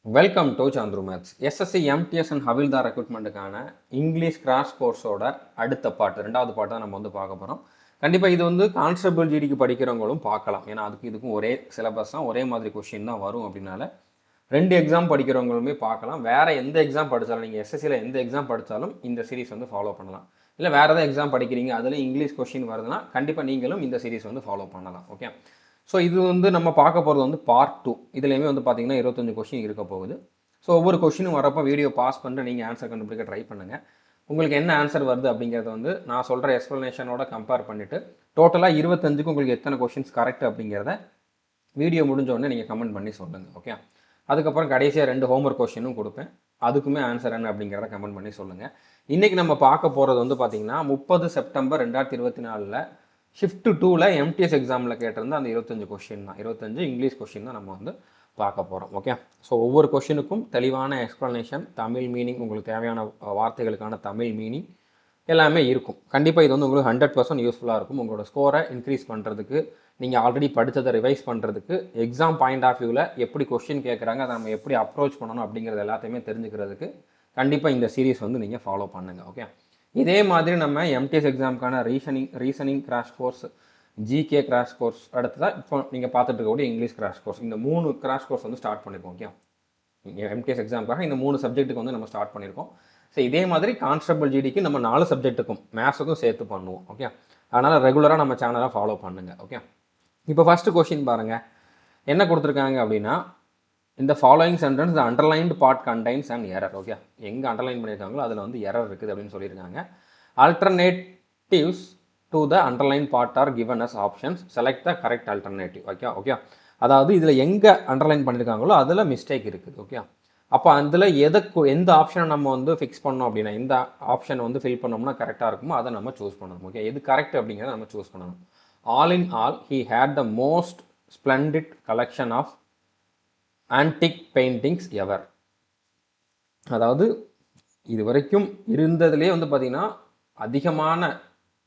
Welcome to Santhuru maths. SSC MTS and havildar ரெக்ரூட்மெண்ட்டுக்கான English crash கோர்ஸோட அடுத்த பாட்டு, ரெண்டாவது பாட்டு தான் நம்ம வந்து பார்க்க போகிறோம். கண்டிப்பாக இது வந்து கான்ஸ்டபிள் ஜிடிக்கு படிக்கிறவங்களும் பார்க்கலாம். ஏன்னா அதுக்கு இதுக்கும் ஒரே சிலபஸ் தான், ஒரே மாதிரி கொஷின் தான் வரும். அப்படின்னால ரெண்டு எக்ஸாம் படிக்கிறவங்களுமே பார்க்கலாம். வேறு எந்த எக்ஸாம் படித்தாலும், நீங்கள் எஸ்எஸ்சியில் எந்த எக்ஸாம் படித்தாலும் இந்த சீரிஸ் வந்து ஃபாலோ பண்ணலாம். இல்லை வேறு எதாவது எக்ஸாம் படிக்கிறீங்க, அதில் இங்கிலீஷ் கொஷின் வருதுன்னா கண்டிப்பாக நீங்களும் இந்த சீரிஸ் வந்து ஃபாலோ பண்ணலாம். ஓகே, ஸோ இது வந்து நம்ம பார்க்க போகிறது வந்து பார்ட் 2. இதுலேயுமே வந்து பார்த்தீங்கன்னா 25 கொஷின் இருக்க போகுது. ஸோ ஒவ்வொரு கொஷினும் வரப்போ வீடியோ பாஸ் பண்ணிட்டு நீங்கள் ஆன்சர் கண்டுபிடிக்க ட்ரை பண்ணுங்கள். உங்களுக்கு என்ன ஆன்சர் வருது அப்படிங்கிறத வந்து நான் சொல்கிற எக்ஸ்ப்ளனேஷனோட கம்பேர் பண்ணிவிட்டு டோட்டலாக 25க்கு உங்களுக்கு எத்தனை கொஷின்ஸ் கரெக்ட் அப்படிங்கிறத வீடியோ முடிஞ்சோடனே நீங்கள் கமெண்ட் பண்ணி சொல்லுங்கள். ஓகே, அதுக்கப்புறம் கடைசியாக 2 ஹோம்ஒர்க் கொஷினும் கொடுப்பேன். அதுக்குமே ஆன்சர் என்ன அப்படிங்கிறத கமெண்ட் பண்ணி சொல்லுங்கள். இன்றைக்கி நம்ம பார்க்க போகிறது வந்து பார்த்திங்கன்னா 30 செப்டம்பர் 2024 ஷிஃப்ட் 2ல் எம்டிஎஸ் எக்ஸாமில் கேட்டிருந்த அந்த 25 கொஷின் தான், 25 இங்கிலீஷ் கொஷின் தான் நம்ம வந்து பார்க்க போகிறோம். ஓகே, ஸோ ஒவ்வொரு கொஷினுக்கும் தெளிவான எக்ஸ்ப்ளனேஷன், தமிழ் மீனிங், உங்களுக்கு தேவையான வார்த்தைகளுக்கான தமிழ் மீனிங் எல்லாமே இருக்கும். கண்டிப்பாக இது வந்து உங்களுக்கு 100% யூஸ்ஃபுல்லாக இருக்கும். உங்களோட ஸ்கோரை இன்க்ரீஸ் பண்ணுறதுக்கு, நீங்கள் ஆல்ரெடி படித்ததை ரிவைஸ் பண்ணுறதுக்கு, எக்ஸாம் பாயிண்ட் ஆஃப் வியூவில் எப்படி கொஷின் கேட்குறாங்க, அதை நம்ம எப்படி அப்ரோச் பண்ணணும் அப்படிங்கிறது எல்லாத்தையுமே தெரிஞ்சுக்கிறதுக்கு கண்டிப்பாக இந்த சீரீஸ் வந்து நீங்கள் ஃபாலோ பண்ணுங்கள். ஓகே, இதே மாதிரி நம்ம எம்டிஎஸ் எக்ஸாமுக்கான reasoning crash course, GK crash course, அடுத்ததான் இப்போ நீங்கள் பார்த்துட்டு இருக்கக்கூடிய இங்கிலீஷ் கிராஷ் கோர்ஸ், இந்த 3 கிராஷ் கோர்ஸ் வந்து ஸ்டார்ட் பண்ணியிருக்கோம். ஓகே, எம்டிஎஸ் எக்ஸாமுக்காக இந்த 3 சப்ஜெக்ட்டுக்கு வந்து நம்ம ஸ்டார்ட் பண்ணியிருக்கோம். ஸோ இதே மாதிரி கான்ஸ்டபிள் ஜிடிக்கு நம்ம 4 சப்ஜெக்ட்டுக்கும் மேத்ஸுக்கும் சேர்த்து பண்ணுவோம். ஓகே, அதனால் ரெகுலராக நம்ம சேனலை ஃபாலோ பண்ணுங்கள். ஓகே, இப்போ ஃபஸ்ட்டு கொஷின் பாருங்கள், என்ன கொடுத்துருக்காங்க அப்படின்னா, இந்த following sentence the underlined part contains and error. Okay, எங்கே அண்டர்லைன் பண்ணியிருக்காங்களோ அதில் வந்து எரர் இருக்குது அப்படின்னு சொல்லியிருக்காங்க. Alternatives to the underline part are given as options, select the correct alternative. Okay okay, அதாவது இதில் எங்கே அண்டர்லைன் பண்ணியிருக்காங்களோ அதில் மிஸ்டேக் இருக்குது. ஓகே, அப்போ அதில் எந்த ஆப்ஷனை நம்ம வந்து ஃபிக்ஸ் பண்ணோம் அப்படின்னா, இந்த ஆப்ஷனை வந்து ஃபில் பண்ணோம்னா கரெக்டாக இருக்குமோ அதை நம்ம சூஸ் பண்ணணும். ஓகே, எது கரெக்ட் அப்படிங்கிறத நம்ம சூஸ் பண்ணணும். All in all he had the most splendid collection of antique paintings ever. அதாவது இது வரைக்கும் இருந்ததுலேயே வந்து பார்த்திங்கன்னா அதிகமான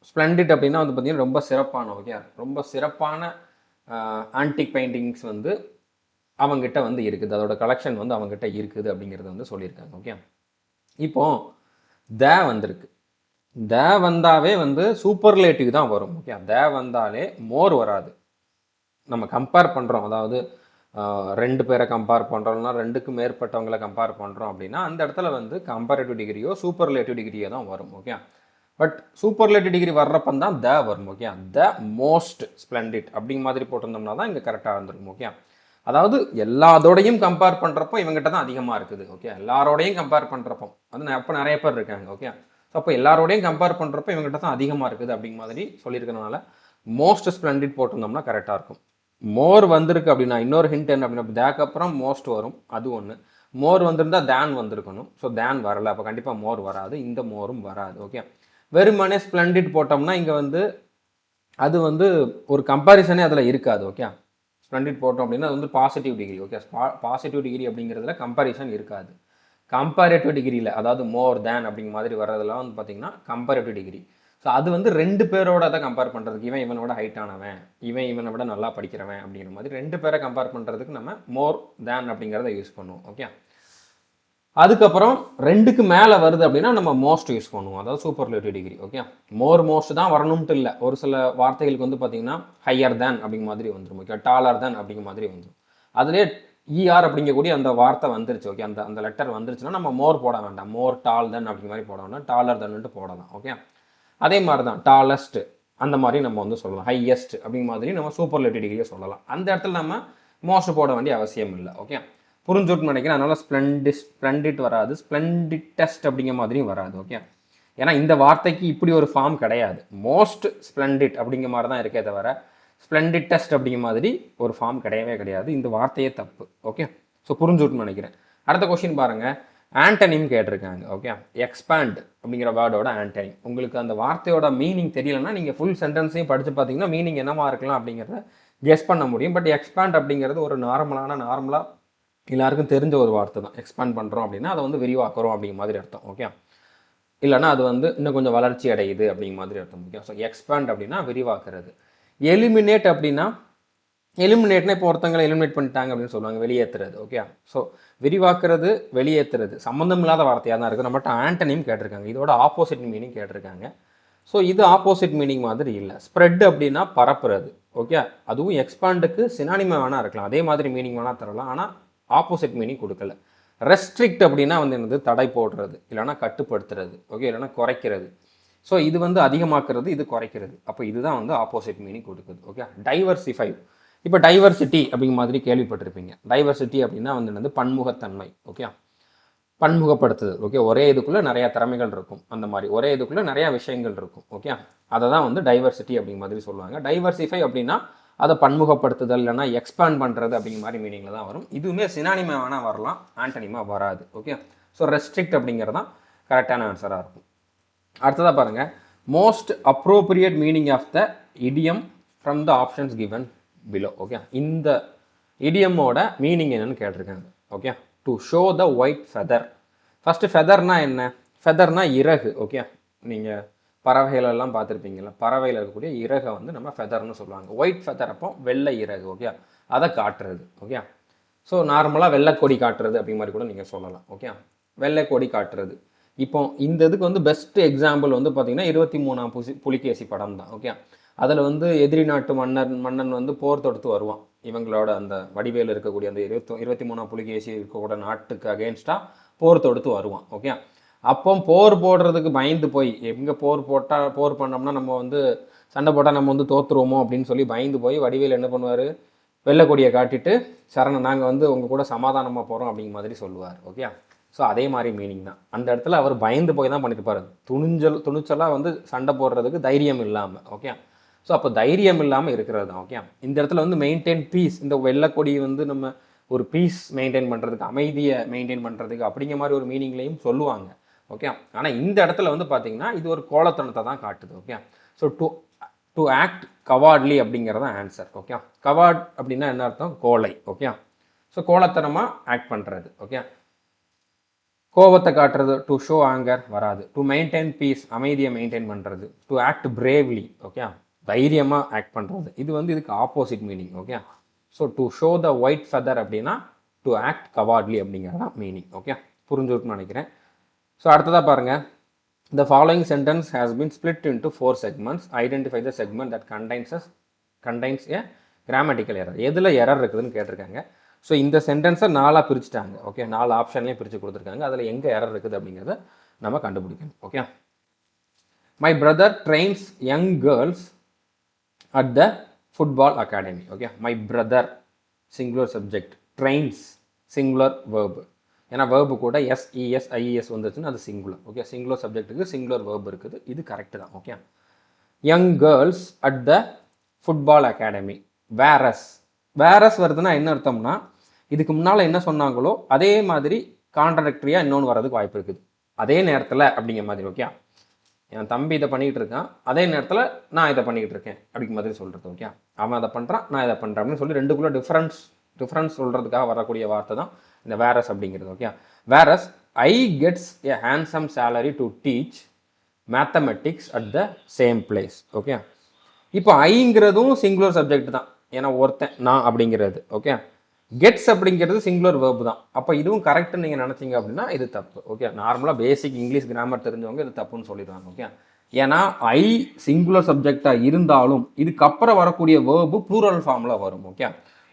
ஸ்ப்ளெண்டிட் அப்படின்னா வந்து பார்த்திங்கன்னா ரொம்ப சிறப்பான, ஓகே, ரொம்ப சிறப்பான ஆன்டிக் பெயிண்டிங்ஸ் வந்து அவங்ககிட்ட வந்து இருக்குது, அதோட கலெக்ஷன் வந்து அவங்ககிட்ட இருக்குது அப்படிங்கிறத வந்து சொல்லியிருக்காங்க. ஓகே, இப்போ த வந்திருக்கு, த வந்தாவே வந்து சூப்பர்லேட்டிவ் தான் வரும். ஓகே, த வந்தாலே மோர் வராது. நம்ம கம்பேர் பண்ணுறோம், அதாவது 2 பேரை கம்பேர் பண்ணுறோம்னா 2க்கு மேற்பட்டவங்களை கம்பேர் பண்ணுறோம் அப்படின்னா அந்த இடத்துல வந்து கம்பேரிட்டிவ் டிகிரியோ சூப்பர்லேட்டிவ் டிகிரியோ தான் வரும். ஓகே, பட் சூப்பர்லேட்டிவ் டிகிரி வர்றப்ப தான் த வரும். ஓகே, த மோஸ்ட் ஸ்ப்ளெண்டிட் அப்படிங்கிற மாதிரி போட்டிருந்தோம்னா தான் இங்கே கரெக்டாக இருந்திருக்கும். ஓகே, அதாவது எல்லாத்தோடையும் கம்பேர் பண்ணுறப்போ இவங்ககிட்ட தான் அதிகமாக இருக்குது. ஓகே, எல்லாரோடையும் கம்பேர் பண்ணுறப்போ அது அப்போ நிறைய பேர் இருக்காங்க. ஓகே, ஸோ அப்போ எல்லாரோடையும் கம்பேர் பண்ணுறப்போ இவங்ககிட்ட தான் அதிகமாக இருக்குது அப்படிங்கிற மாதிரி சொல்லியிருக்கிறதுனால மோஸ்ட் ஸ்ப்ளெண்டிட் போட்டிருந்தோம்னா கரெக்டாக இருக்கும். மோர் வந்திருக்கு அப்படின்னா இன்னொரு ஹிண்ட் என்ன அப்படின்னா, தேக்கு அப்புறம் மோஸ்ட் வரும், அது ஒன்று. மோர் வந்திருந்தா தேன் வந்திருக்கணும். ஸோ தேன் வரல, அப்போ கண்டிப்பாக மோர் வராது, இந்த மோரும் வராது. ஓகே, வெறுமனே ஸ்ப்ளெண்டிட் போட்டோம்னா இங்கே வந்து அது வந்து ஒரு கம்பேரிசனே அதில் இருக்காது. ஓகே, ஸ்ப்ளெண்டிட் போட்டோம் அப்படின்னா அது வந்து positive degree. Okay, positive degree அப்படிங்கிறதுல கம்பேரிசன் இருக்காது. கம்பேரேட்டிவ் டிகிரியில், அதாவது மோர் தேன் அப்படிங்கிற மாதிரி வர்றதுலாம் வந்து பார்த்திங்கன்னா கம்பேரேட்டிவ் டிகிரி. ஸோ அது வந்து 2 பேரோட தான் கம்பேர் பண்ணுறதுக்கு, இவனோட ஹைட்டானவன், இவனை விட நல்லா படிக்கிறவன் அப்படிங்கிற மாதிரி 2 பேரை கம்பேர் பண்ணுறதுக்கு நம்ம மோர் தேன் அப்படிங்கிறத யூஸ் பண்ணுவோம். ஓகே, அதுக்கப்புறம் 2க்கு மேலே வருது அப்படின்னா நம்ம மோஸ்ட் யூஸ் பண்ணுவோம், அதாவது சூப்பர்லேட்டிவ் டிகிரி. ஓகே, மோஸ்ட் தான் வரணும்ட்டு இல்லை, ஒரு சில வார்த்தைகளுக்கு வந்து பார்த்திங்கன்னா ஹையர் தேன் அப்படிங்கிற மாதிரி வந்துடும். ஓகே, டாலர் தேன் அப்படிங்கிற மாதிரி வந்துடும். அதுலேயே இஆர் அப்படிங்கக்கூடிய அந்த வார்த்தை வந்துருச்சு. ஓகே, அந்த லெட்டர் வந்துருச்சுன்னா நம்ம மோர் போட வேண்டாம், மோர் டால் தென் அப்படிங்கிற மாதிரி போட வேண்டாம், டாலர் தென்னுட்டு போடலாம். ஓகே, அதே மாதிரி தான் டாலஸ்ட் அந்த மாதிரி நம்ம வந்து சொல்லலாம், ஹையஸ்ட் அப்படிங்கிற மாதிரி நம்ம சூப்பர்லேட்டிவ் டிகிரியை சொல்லலாம். அந்த இடத்துல நம்ம மோஸ்ட் போட வேண்டிய அவசியம் இல்லை. ஓகே, புரிஞ்சுட்டு நினைக்கிறேன். அதனால ஸ்ப்ளெண்டிட் வராது, ஸ்ப்ளெண்டிட்டஸ்ட் அப்படிங்கிற மாதிரியும் வராது. ஓகே, ஏன்னா இந்த வார்த்தைக்கு இப்படி ஒரு ஃபார்ம் கிடையாது, மோஸ்ட் ஸ்ப்ளெண்டிட் அப்படிங்கிற மாதிரி தான் இருக்கே தவிர ஸ்ப்ளெண்டிட்டஸ்ட் அப்படிங்கிற மாதிரி ஒரு ஃபார்ம் கிடையவே கிடையாது. இந்த வார்த்தையே தப்பு. ஓகே, ஸோ புரிஞ்சுட்டு நினைக்கிறேன். அடுத்த கொஸ்டின் பாருங்கள், ஆண்டனிம் கேட்டிருக்காங்க. ஓகே, எக்ஸ்பேண்ட் அப்படிங்கிற வேர்டோட ஆண்டனிம். உங்களுக்கு அந்த வார்த்தையோட மீனிங் தெரியலன்னா நீங்கள் ஃபுல் சென்டென்ஸையும் படித்து பார்த்தீங்கன்னா மீனிங் என்னவா இருக்கலாம் அப்படிங்கிறத கெஸ் பண்ண முடியும். பட் எக்ஸ்பேண்ட் அப்படிங்கிறது ஒரு நார்மலாக எல்லாருக்கும் தெரிஞ்ச ஒரு வார்த்தை தான். எக்ஸ்பேண்ட் பண்ணுறோம் அப்படின்னா அதை வந்து விரிவாக்குறோம் அப்படிங்கிற மாதிரி அர்த்தம். ஓகே, இல்லைனா அது வந்து இன்னும் கொஞ்சம் வளர்ச்சி அடையுது அப்படிங்கிற மாதிரி அர்த்தம். ஓகே, ஸோ எக்ஸ்பேண்ட் அப்படின்னா விரிவாக்குறது. எலிமினேட் அப்படின்னா எலிமினேட்னா இப்போ ஒருத்தங்களை எலிமினேட் பண்ணிட்டாங்க அப்படின்னு சொல்லுவாங்க, வெளியேற்றுறது. ஓகே, ஸோ விரிவாக்குறது, வெளியேற்றுறது சம்மந்தம் இல்லாத வார்த்தையாக தான் இருக்குது. நம்மகிட்ட ஆண்டனியும் கேட்டிருக்காங்க, இதோட ஆப்போசிட் மீனிங் கேட்டிருக்காங்க. ஸோ இது ஆப்போசிட் மீனிங் மாதிரி இல்லை. ஸ்ப்ரெட் அப்படின்னா பரப்புறது. ஓகே, அதுவும் எக்ஸ்பாண்டுக்கு சினானிமா வேணா இருக்கலாம், அதே மாதிரி மீனிங் வேணா தரலாம், ஆனால் ஆப்போசிட் மீனிங் கொடுக்கல. ரெஸ்ட்ரிக்ட் அப்படின்னா வந்து என்னது, தடை போடுறது, இல்லைனா கட்டுப்படுத்துறது. ஓகே, இல்லைனா குறைக்கிறது. ஸோ இது வந்து அதிகமாக்குறது, இது குறைக்கிறது. அப்போ இதுதான் வந்து ஆப்போசிட் மீனிங் கொடுக்குது. Okay, diversify. இப்போ டைவர்சிட்டி அப்படிங்கிற மாதிரி கேள்விப்பட்டிருப்பீங்க. டைவர்சிட்டி அப்படின்னா வந்து என்னது, பன்முகத்தன்மை. ஓகே, பன்முகப்படுத்துது. ஓகே, ஒரே இதுக்குள்ளே நிறையா திறமைகள் இருக்கும், அந்த மாதிரி ஒரே இதுக்குள்ளே நிறையா விஷயங்கள் இருக்கும். ஓகே, அதை தான் வந்து டைவர்சிட்டி அப்படிங்கிற மாதிரி சொல்லுவாங்க. டைவர்சிஃபை அப்படின்னா அதை பன்முகப்படுத்துதல், இல்லைனா எக்ஸ்பேண்ட் பண்ணுறது அப்படிங்கிற மாதிரி மீனிங்கில் தான் வரும். இதுவுமே சினானிமா வேணால் வரலாம், ஆண்டனிமா வராது. ஓகே, ஸோ ரெஸ்ட்ரிக்ட் அப்படிங்கிறது தான் கரெக்டான ஆன்சராக இருக்கும். அடுத்ததாக பாருங்கள், most appropriate meaning of the idiom from the options given below. Okay, இந்த இடியமோட மீனிங் என்னன்னு கேட்டிருக்காங்க. Okay, to show the white feather. First ஃபெதர்னா என்ன? ஃபெதர்னா இறகு. ஓகே, நீங்கள் பறவைகளெல்லாம் பார்த்துருப்பீங்களா, பறவையில் இருக்கக்கூடிய இறகை வந்து நம்ம ஃபெதர்னு சொல்லுவாங்க. ஒயிட் ஃபெதர் அப்போ வெள்ளை இறகு. ஓகே, அதை காட்டுறது. ஓகே, ஸோ நார்மலாக வெள்ளைக்கொடி காட்டுறது அப்படி மாதிரி கூட நீங்கள் சொல்லலாம். ஓகே, வெள்ளைக்கொடி காட்டுறது. இப்போ இந்த இதுக்கு வந்து பெஸ்ட் எக்ஸாம்பிள் வந்து பார்த்தீங்கன்னா 23ஆம் புலிகேசி படம் தான். ஓகே, அதில் வந்து எதிரி நாட்டு மன்னன் வந்து போர் தொடுத்து வருவான். இவங்களோட அந்த வடிவேல் இருக்கக்கூடிய அந்த 23ஆம் புலிகேசி இருக்கக்கூடிய நாட்டுக்கு அகேன்ஸ்டாக போர் தொடுத்து வருவான். ஓகே, அப்போ போர் போடுறதுக்கு பயந்து போய், எங்கே போர் பண்ணோம்னா நம்ம வந்து சண்டை போட்டால் நம்ம வந்து தோற்றுருவோமோ அப்படின்னு சொல்லி பயந்து போய் வடிவேல் என்ன பண்ணுவார், வெள்ளைக்கொடியை காட்டிட்டு சரணம், நாங்கள் வந்து உங்கள் கூட சமாதானமாக போகிறோம் அப்படிங்கிற மாதிரி சொல்லுவார். ஓகே, ஸோ அதே மாதிரி மீனிங் தான். அந்த இடத்துல அவர் பயந்து போய் தான் பண்ணியிருப்பார், துணிச்சலாக வந்து சண்டை போடுறதுக்கு தைரியம் இல்லாமல். ஓகே, ஸோ அப்போ தைரியம் இல்லாமல் இருக்கிறது தான். ஓகே, இந்த இடத்துல வந்து மெயின்டைன் பீஸ், இந்த வெள்ளைக்கொடி வந்து நம்ம ஒரு பீஸ் மெயின்டைன் பண்ணுறதுக்கு, அமைதியை மெயின்டைன் பண்ணுறதுக்கு அப்படிங்கிற மாதிரி ஒரு மீனிங்லையும் சொல்லுவாங்க. ஓகே, ஆனால் இந்த இடத்துல வந்து பார்த்தீங்கன்னா இது ஒரு கோலத்தனத்தை தான் காட்டுது. ஓகே, ஸோ டு ஆக்ட் கவார்ட்லி அப்படிங்கிறது ஆன்சர். ஓகே, கவார்ட் அப்படின்னா என்ன அர்த்தம், கோலை. ஓகே, ஸோ கோலத்தனமாக ஆக்ட் பண்ணுறது. ஓகே, கோபத்தை காட்டுறது, டு ஷோ ஆங்கர் வராது. டு மெயின்டைன் பீஸ், அமைதியை மெயின்டைன் பண்ணுறது. டு ஆக்ட் பிரேவ்லி, ஓகே, தைரியமாக ஆக்ட் பண்ணுறது. இது வந்து இதுக்கு opposite meaning. Okay, so to show the white feather அப்படின்னா டு ஆக்ட் கவார்ட்லி அப்படிங்கிறதான் மீனிங். ஓகே, புரிஞ்சுருக்குன்னு நினைக்கிறேன். ஸோ அடுத்ததாக பாருங்கள், the following sentence has been split into 4 segments. Identify the segment that contains a grammatical error. எதில் எரர் இருக்குதுன்னு கேட்டிருக்காங்க. So இந்த சென்டென்ஸை 4ஆக பிரிச்சுட்டாங்க. ஓகே, 4 ஆப்ஷன்லேயும் பிரித்து கொடுத்துருக்காங்க. அதில் எங்கே எரர் இருக்குது அப்படிங்கிறத நம்ம கண்டுபிடிக்கணும். Okay, my brother trains young girls at the football academy. Okay, my brother singular subject, trains singular verb. ஏன்னா வேர்பு கூட எஸ்இஎஸ் ஐஇஎஸ் வந்துச்சுன்னா அது சிங்குலர். ஓகே, சிங்குலர் சப்ஜெக்ட்டுக்கு சிங்குலர் வேர்பு இருக்குது, இது கரெக்டு தான். Okay, young girls at the football academy. வேரஸ் வருதுன்னா என்ன அர்த்தம்னா, இதுக்கு முன்னால் என்ன சொன்னாங்களோ அதே மாதிரி கான்ட்ரடிக்டரியாக இன்னொன்று வரதுக்கு வாய்ப்பு இருக்குது. அதே நேரத்தில் அப்படிங்கிற மாதிரி. ஓகே, என் தம்பி இதை பண்ணிகிட்டு இருக்கான், அதே நேரத்தில் நான் இதை பண்ணிக்கிட்டு இருக்கேன் அப்படிங்கிற மாதிரி சொல்கிறது. ஓகே, அவன் அதை பண்ணுறான், நான் இதை பண்ணுறேன் அப்படின்னு சொல்லி ரெண்டுக்குள்ளே டிஃப்ரென்ஸ் சொல்கிறதுக்காக வரக்கூடிய வார்த்தை தான் இந்த வேரஸ் அப்படிங்கிறது. Okay, various I gets a handsome salary to teach mathematics at the same place. Okay, இப்போ ஐங்கிறதும் சிங்குலர் சப்ஜெக்ட் தான், ஏன்னா ஒருத்தன் நான் அப்படிங்கிறது. ஓகே, கெட்ஸ் அப்படிங்கிறது சிங்குலர் வேர்பு தான். அப்போ இதுவும் கரெக்டுன்னு நீங்கள் நினச்சிங்க அப்படின்னா இது தப்பு. ஓகே, நார்மலாக பேசிக் இங்கிலீஷ் கிராமர் தெரிஞ்சவங்க இது தப்புன்னு சொல்லிடுவாங்க. ஓகே, ஏன்னா ஐ சிங்குலர் சப்ஜெக்டாக இருந்தாலும் இதுக்கப்புறம் வரக்கூடிய வேர்பு ப்ளூரல் ஃபார்மில் வரும். ஓகே,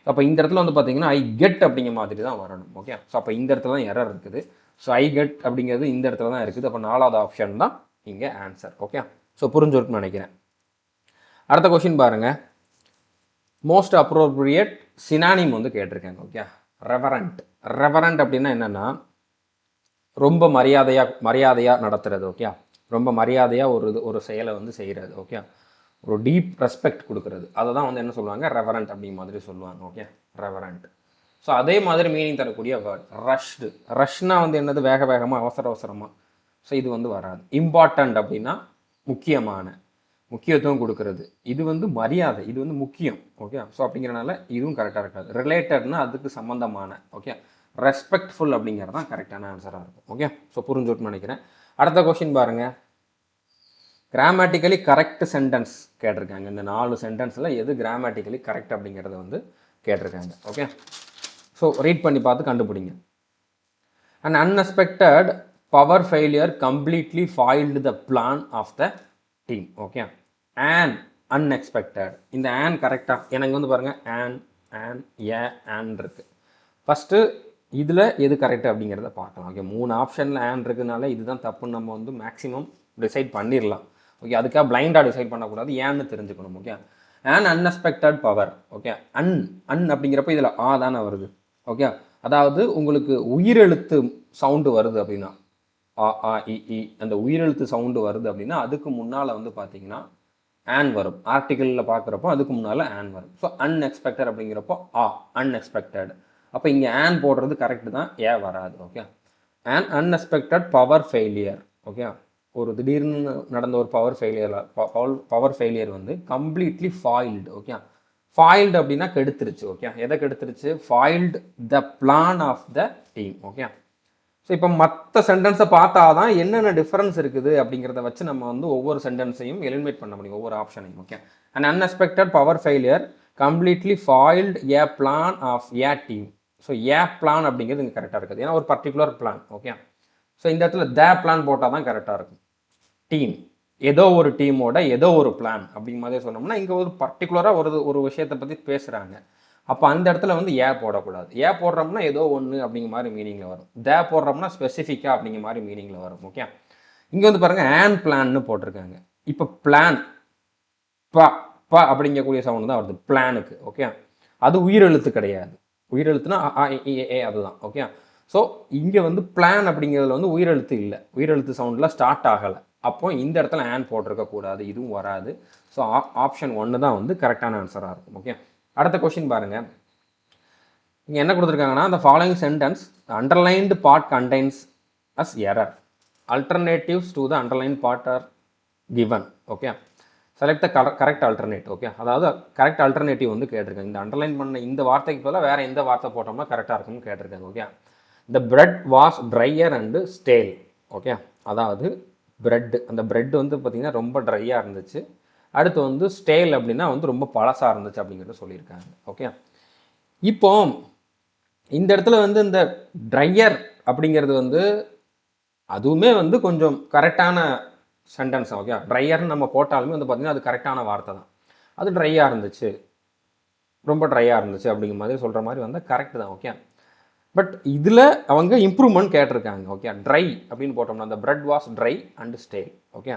அப்போ இந்த இடத்துல வந்து பார்த்தீங்கன்னா ஐ கெட் அப்படிங்கிற மாதிரி தான் வரணும். ஓகே, ஸோ அப்போ இந்த இடத்துல தான் எரர் இருக்குது. ஸோ ஐ கெட் அப்படிங்கிறது இந்த இடத்துல தான் இருக்குது. அப்போ 4வது ஆப்ஷன் தான் இங்கே ஆன்சர். ஓகே, ஸோ புரிஞ்சிருக்குன்னு நினைக்கிறேன். அடுத்த கொஸ்டின் பாருங்கள், மோஸ்ட் அப்ரோப்ரியேட் சினானிம் வந்து கேட்டிருக்காங்க. ஓகே, ரெவரண்ட் அப்படின்னா என்னென்னா ரொம்ப மரியாதையாக நடத்துறது. ஓகே, ரொம்ப மரியாதையாக ஒரு செயலை வந்து செய்கிறது. ஓகே, ஒரு டீப் ரெஸ்பெக்ட் கொடுக்குறது, அதை தான் வந்து என்ன சொல்லுவாங்க, ரெவரண்ட் அப்படிங்கிற மாதிரி சொல்லுவாங்க. Okay, reverend. ஸோ அதே மாதிரி மீனிங் தரக்கூடிய வேர்ட் ரஷ்னா வந்து என்னது, வேகமாக அவசரமாக. ஸோ இது வந்து வராது. இம்பார்ட்டண்ட் அப்படின்னா முக்கியத்துவம் கொடுக்கறது, இது வந்து மரியாதை, இது வந்து முக்கியம். ஓகே, ஸோ அப்படிங்கிறனால இதுவும் கரெக்டாக இருக்காது. ரிலேட்டட்னா அதுக்கு சம்மந்தமான. ஓகே, ரெஸ்பெக்ட்ஃபுல் அப்படிங்கிறது தான் கரெக்டான ஆன்சராக இருக்கும். ஓகே, ஸோ புரிஞ்சுட்டுன்னு நினைக்கிறேன். அடுத்த கொஸ்டின் பாருங்கள், கிராமட்டிக்கலி கரெக்ட் சென்டென்ஸ் கேட்டிருக்காங்க. இந்த 4 சென்டென்ஸில் எது கிராமட்டிக்கலி கரெக்ட் அப்படிங்கிறத வந்து கேட்டிருக்காங்க. ஓகே, ஸோ ரீட் பண்ணி பார்த்து கண்டுபிடிங்க. An unexpected power failure completely foiled the plan of the team. Okay, an unexpected, இந்த an கரெக்டாக எனக்கு வந்து பாருங்கள் an இருக்கு. ஃபஸ்ட்டு இதில் எது கரெக்ட் அப்படிங்கிறத பார்க்கலாம். ஓகே, 3 ஆப்ஷனில் ஆன் இருக்குதுனால இதுதான் தப்புன்னு நம்ம வந்து மேக்ஸிமம் டிசைட் பண்ணிடலாம். ஓகே, அதுக்காக பிளைண்டாக டிசைட் பண்ணக்கூடாது, ஏன்னு தெரிஞ்சுக்கணும். Okay, an unexpected power. Okay, an அப்படிங்கிறப்ப இதில் தானே வருது. ஓகே, அதாவது உங்களுக்கு உயிரெழுத்து சவுண்டு வருது அப்படின்னா இ அந்த உயிரெழுத்து சவுண்டு வருது அப்படின்னா அதுக்கு முன்னால் வந்து பார்த்தீங்கன்னா ஆன் வரும். ஆர்டிக்கிளில் பார்க்குறப்போ அதுக்கு முன்னால் ஆன் வரும். ஸோ அன்எக்ஸ்பெக்டட் அப்படிங்கிறப்போ அன்எக்ஸ்பெக்டட். அப்போ இங்கே ஆன் போடுறது கரெக்டு தான், வராது. Okay, an unexpected power failure. Okay, ஒரு திடீர்னு நடந்த ஒரு பவர் ஃபெயிலியர் வந்து கம்ப்ளீட்லி ஃபாயில்டு. ஓகே, ஃபாயில்டு அப்படின்னா கெடுத்துருச்சு. ஓகே, எதை கெடுத்துருச்சு? Foiled the plan of the team. Okay, so இப்போ மற்ற சென்டென்ஸை பார்த்தா தான் என்னென்ன டிஃப்ரென்ஸ் இருக்குது அப்படிங்கிறத வச்சு நம்ம வந்து ஒவ்வொரு சென்டென்ஸையும் எலிமினேட் பண்ண முடியும், ஒவ்வொரு ஆப்ஷனையும். Okay, an unexpected power failure completely foiled a plan of a team. So a plan அப்படிங்கிறது இங்கே கரெக்டாக இருக்குது, ஏன்னா ஒரு பர்டிகுலர் பிளான். ஓகே, ஸோ இந்த இடத்துல த பிளான் போட்டால் தான் கரெக்டாக இருக்கும். டீம், ஏதோ ஒரு டீமோட ஏதோ ஒரு பிளான் அப்படிங்கிற மாதிரி சொன்னோம்னா இங்கே ஒரு பர்டிகுலராக ஒரு விஷயத்தை பற்றி பேசுகிறாங்க. அப்போ அந்த இடத்துல வந்து போடக்கூடாது. போடுறோம்னா ஏதோ ஒன்று அப்படிங்கிற மாதிரி மீனிங்கில் வரும். போடுறோம்னா ஸ்பெசிஃபிக்காக அப்படிங்கிற மாதிரி மீனிங்கில் வரும். ஓகே, இங்கே வந்து பாருங்கள் ஆன் பிளான்னு போட்டிருக்காங்க. இப்போ பிளான் ப அப்படிங்கக்கூடிய சவுண்ட் தான் வருது பிளானுக்கு. ஓகே, அது உயிரெழுத்து கிடையாது. உயிரெழுத்துனா அதுதான். ஓகே, ஸோ இங்கே வந்து பிளான் அப்படிங்கிறதுல வந்து உயிரெழுத்து இல்லை, உயிரெழுத்து சவுண்டில் ஸ்டார்ட் ஆகலை. அப்போ இந்த இடத்துல ஆன் போட்டிருக்கக்கூடாது, இதுவும் வராது. ஸோ ஆப்ஷன் 1 தான் வந்து கரெக்டான ஆன்சராக இருக்கும். ஓகே, அடுத்த கொஸ்டின் பாருங்கள். இங்கே என்ன கொடுத்துருக்காங்கன்னா, the following sentence underlined part contains as error. Alternatives to the underlined part are given. Okay, select the correct alternate. Okay, அதாவது கரெக்ட் ஆல்டர்னேட்டிவ் வந்து கேட்டிருக்காங்க. இந்த அண்டர்லைன் பண்ண இந்த வார்த்தைக்கு பதிலாக வேறு எந்த வார்த்தை போட்டோம்னா கரெக்டாக இருக்கும்னு கேட்டிருக்காங்க. Okay, the bread was drier and stale. Okay, அதாவது பிரெட், அந்த பிரெட் வந்து பார்த்திங்கன்னா ரொம்ப ட்ரையாக இருந்துச்சு. அடுத்து வந்து ஸ்டேல் அப்படின்னா வந்து ரொம்ப பழசாக இருந்துச்சு அப்படிங்கிறத சொல்லியிருக்காங்க. ஓகே, இப்போ இந்த இடத்துல வந்து இந்த ட்ரையர் அப்படிங்கிறது வந்து அதுவுமே வந்து கொஞ்சம் கரெக்டான சென்டென்ஸ். ஓகே, ட்ரையர்னு நம்ம போட்டாலுமே வந்து பார்த்திங்கன்னா அது கரெக்டான வார்த்தை தான். அது ட்ரையாக இருந்துச்சு, ரொம்ப ட்ரையாக இருந்துச்சு அப்படிங்கிற மாதிரி சொல்கிற மாதிரி வந்தால் கரெக்டு தான். ஓகே, பட் இதில் அவங்க இம்ப்ரூவ்மெண்ட் கேட்டிருக்காங்க. ஓகே, ட்ரை அப்படின்னு போட்டோம்னா அந்த bread was try and stale. Okay,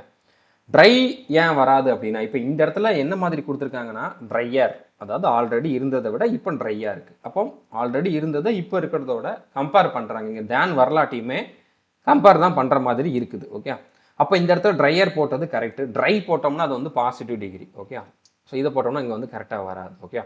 try ஏன் வராது அப்படின்னா இப்போ இந்த இடத்துல என்ன மாதிரி கொடுத்துருக்காங்கன்னா ட்ரையர், அதாவது ஆல்ரெடி இருந்ததை விட இப்போ ட்ரையாக இருக்குது. அப்போ ஆல்ரெடி இருந்ததை இப்போ இருக்கிறதோட கம்பேர் பண்ணுறாங்க. இங்கே தேன் வரலாட்டியுமே கம்பேர் தான் பண்ணுற மாதிரி இருக்குது. ஓகே, அப்போ இந்த இடத்துல ட்ரையர் போட்டது கரெக்டு. ட்ரை போட்டோம்னா அது வந்து பாசிட்டிவ் டிகிரி. ஓகே, ஸோ இதை போட்டோம்னா இங்கே வந்து கரெக்டாக வராது. ஓகே,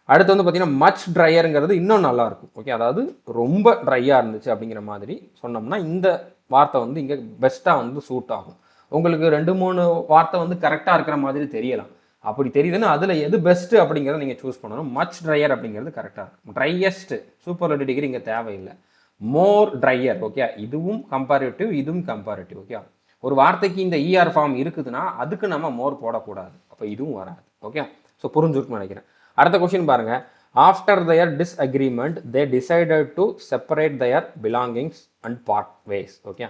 அடுத்து வந்து பார்த்திங்கன்னா மச் ட்ரையருங்கிறது இன்னும் நல்லாயிருக்கும். ஓகே, அதாவது ரொம்ப ட்ரையாக இருந்துச்சு அப்படிங்கிற மாதிரி சொன்னோம்னா இந்த வார்த்தை வந்து இங்கே பெஸ்ட்டாக வந்து சூட் ஆகும். உங்களுக்கு 2-3 வார்த்தை வந்து கரெக்டாக இருக்கிற மாதிரி தெரியலாம். அப்படி தெரியுதுன்னா அதில் எது பெஸ்ட்டு அப்படிங்கிறத நீங்கள் சூஸ் பண்ணணும். மச் ட்ரையர் அப்படிங்கிறது கரெக்டாக இருக்கும். ட்ரையஸ்ட் சூப்பர்லேட்டிவ் டிகிரி இங்கே தேவையில்லை. மோர் ட்ரையர். ஓகே, இதுவும் கம்பேரிட்டிவ், இதுவும் கம்பேரிட்டிவ். ஓகே, ஒரு வார்த்தைக்கு இந்த இஆர் ஃபார்ம் இருக்குதுன்னா அதுக்கு நம்ம மோர் போடக்கூடாது. அப்போ இதுவும் வராது. ஓகே, ஸோ புரிஞ்சுருக்குன்னு நினைக்கிறேன். அடுத்த கொஸ்டின் பாருங்கள். After their disagreement they decided to separate their belongings and part ways. Okay,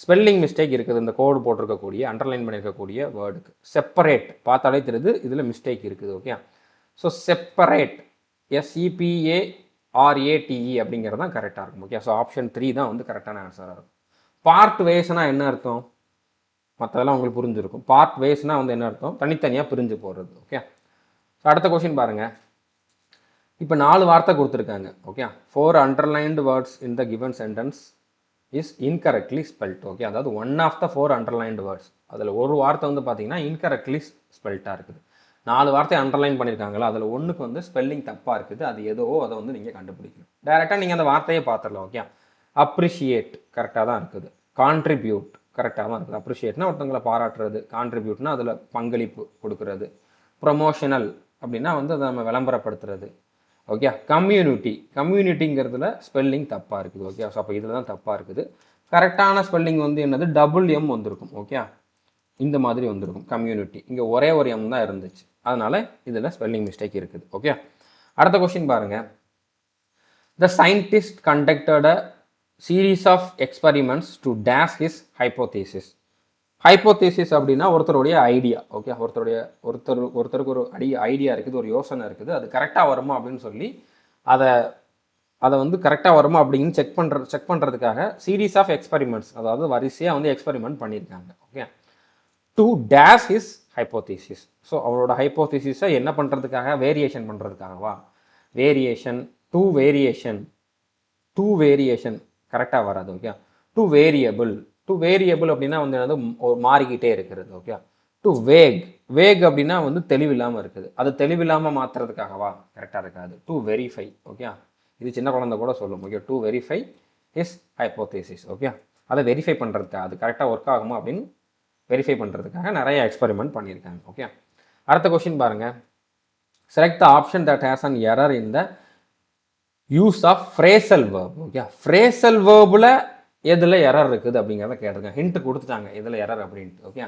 spelling mistake இருக்குது இந்த கோடு போட்டிருக்கக்கூடிய அண்டர்லைன் பண்ணியிருக்கக்கூடிய வேர்டுக்கு. செப்பரேட் பார்த்தாலே தெரியுது இதில் மிஸ்டேக் இருக்குது. ஓகே, ஸோ செப்பரேட் SEPARATE அப்படிங்கிறது தான் கரெக்டாக இருக்கும். ஓகே, ஸோ ஆப்ஷன் 3 தான் வந்து கரெக்டான ஆன்சராக இருக்கும். பார்ட் வேஸ்னால் என்ன அர்த்தம்? மற்றதெல்லாம் உங்களுக்கு புரிஞ்சிருக்கும். பார்ட் வேஸ்னால் வந்து என்ன அர்த்தம்? தனித்தனியாக பிரிஞ்சு போடுறது. ஓகே, ஸோ அடுத்த கொஸ்டின் பாருங்கள். இப்போ 4 வார்த்தை கொடுத்துருக்காங்க. Okay, 4 underlined words in the given sentence is incorrectly spelt. Okay, அதாவது 1 ஆஃப் த 4 அண்டர்லைன்டு வேர்ட்ஸ், அதில் ஒரு வார்த்தை வந்து பார்த்தீங்கன்னா இன்கரெக்ட்லி ஸ்பெல்ட்டாக இருக்குது. 4 வார்த்தை அண்டர்லைன் பண்ணியிருக்காங்களா, அதில் ஒன்றுக்கு வந்து ஸ்பெல்லிங் தப்பாக இருக்குது. அது எதோ அதை வந்து நீங்கள் கண்டுபிடிக்கணும். டேரெக்டாக நீங்கள் அந்த வார்த்தையை பார்த்துடலாம். ஓகே, அப்ரிஷியேட் கரெக்டாக தான் இருக்குது. கான்ட்ரிபியூட் கரெக்டாக தான் இருக்குது. அப்ரிஷியேட்னா ஒருத்தங்களை பாராட்டுறது, கான்ட்ரிபியூட்னா அதில் பங்களிப்பு கொடுக்கறது, ப்ரொமோஷனல் அப்படின்னா வந்து அதை நம்ம விளம்பரப்படுத்துறது. ஓகே, கம்யூனிட்டிங்கிறதுல ஸ்பெல்லிங் தப்பாக இருக்குது. ஓகே, ஸோ அப்போ இதில் தான் தப்பாக இருக்குது. கரெக்டான ஸ்பெல்லிங் வந்து என்னது? டபுள் எம் வந்திருக்கும். ஓகே, இந்த மாதிரி வந்திருக்கும் கம்யூனிட்டி. இங்கே ஒரே ஒரு எம் தான் இருந்துச்சு, அதனால் இதில் ஸ்பெல்லிங் மிஸ்டேக் இருக்குது. ஓகே, அடுத்த கொஸ்டின் பாருங்கள். The scientist conducted a series of experiments to dash his hypothesis. Hypothesis அப்படின்னா ஒருத்தருடைய ஐடியா. ஓகே, ஒருத்தருக்கு ஒரு ஐடியா இருக்குது, ஒரு யோசனை இருக்குது, அது கரெக்டாக வருமா அப்படின்னு சொல்லி அதை வந்து கரெக்டாக வருமா அப்படின்னு செக் பண்ணுறதுக்காக சீரீஸ் ஆஃப் எக்ஸ்பெரிமெண்ட்ஸ், அதாவது வரிசையாக வந்து எக்ஸ்பெரிமெண்ட் பண்ணியிருக்காங்க. Okay, to dash his hypothesis. So அவரோட ஹைப்போதீசிஸை என்ன பண்ணுறதுக்காக? வேரியேஷன் பண்ணுறதுக்காகவா? வேரியேஷன் டூ வேரியேஷன் கரெக்டாக வராது. ஓகே, டு வேரியபிள் அப்படின்னா வந்து என்னது? மாறிக்கிட்டே இருக்கிறது. ஓகே, டு வேக் அப்படின்னா வந்து தெளிவில்லாமல் இருக்குது, அது தெளிவில்லாமல் மாற்றுறதுக்காகவா? கரெக்டாக இருக்காது. To verify. ஓகே, இது சின்ன குழந்தை கூட சொல்லும். Okay, to verify his hypothesis. Okay, அதை வெரிஃபை பண்ணுறதுக்காக, அது கரெக்டாக ஒர்க் ஆகுமா அப்படின்னு வெரிஃபை பண்ணுறதுக்காக நிறைய எக்ஸ்பெரிமெண்ட் பண்ணியிருக்காங்க. ஓகே, அடுத்த கொஸ்டின் பாருங்கள். Select the option that has an error in the use of phrasal verb. Okay, phrasal வேர்பில் எதில் எரர் இருக்குது அப்படிங்கிறத கேட்டிருக்கேன். ஹிண்ட் கொடுத்துட்டாங்க எதில் எரர் அப்படின்ட்டு. ஓகே,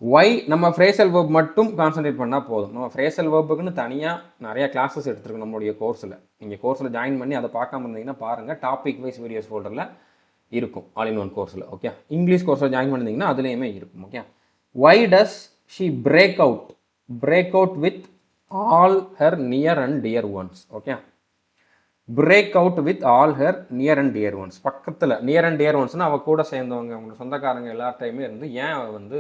ஒய் நம்ம ஃப்ரேசல் வேர்ப் மட்டும் கான்சன்ட்ரேட் பண்ணால் போதும். நம்ம ஃப்ரேசல் வேர்புக்குன்னு தனியாக நிறைய கிளாஸஸ் எடுத்துருக்கோம் நம்மளுடைய கோர்ஸில். நீங்கள் கோர்ஸில் ஜாயின் பண்ணி அதை பார்க்காம இருந்தீங்கன்னா பாருங்கள், டாபிக் வைஸ் வீடியோஸ் ஃபோல்டரில் இருக்கும் ஆல் இன் ஒன் கோர்ஸில். ஓகே, இங்கிலீஷ் கோர்ஸில் ஜாயின் பண்ணிங்கன்னா அதுலேயுமே இருக்கும். Okay, why does she break out with all her near and dear ones. Okay, break out with all her near and dear ones. பக்கத்தில் near and dear ஒன்ஸ்னால் அவள் கூட சேர்ந்தவங்க, அவங்களோட சொந்தக்காரங்க எல்லார்ட்டையுமே இருந்து ஏன் அவள் வந்து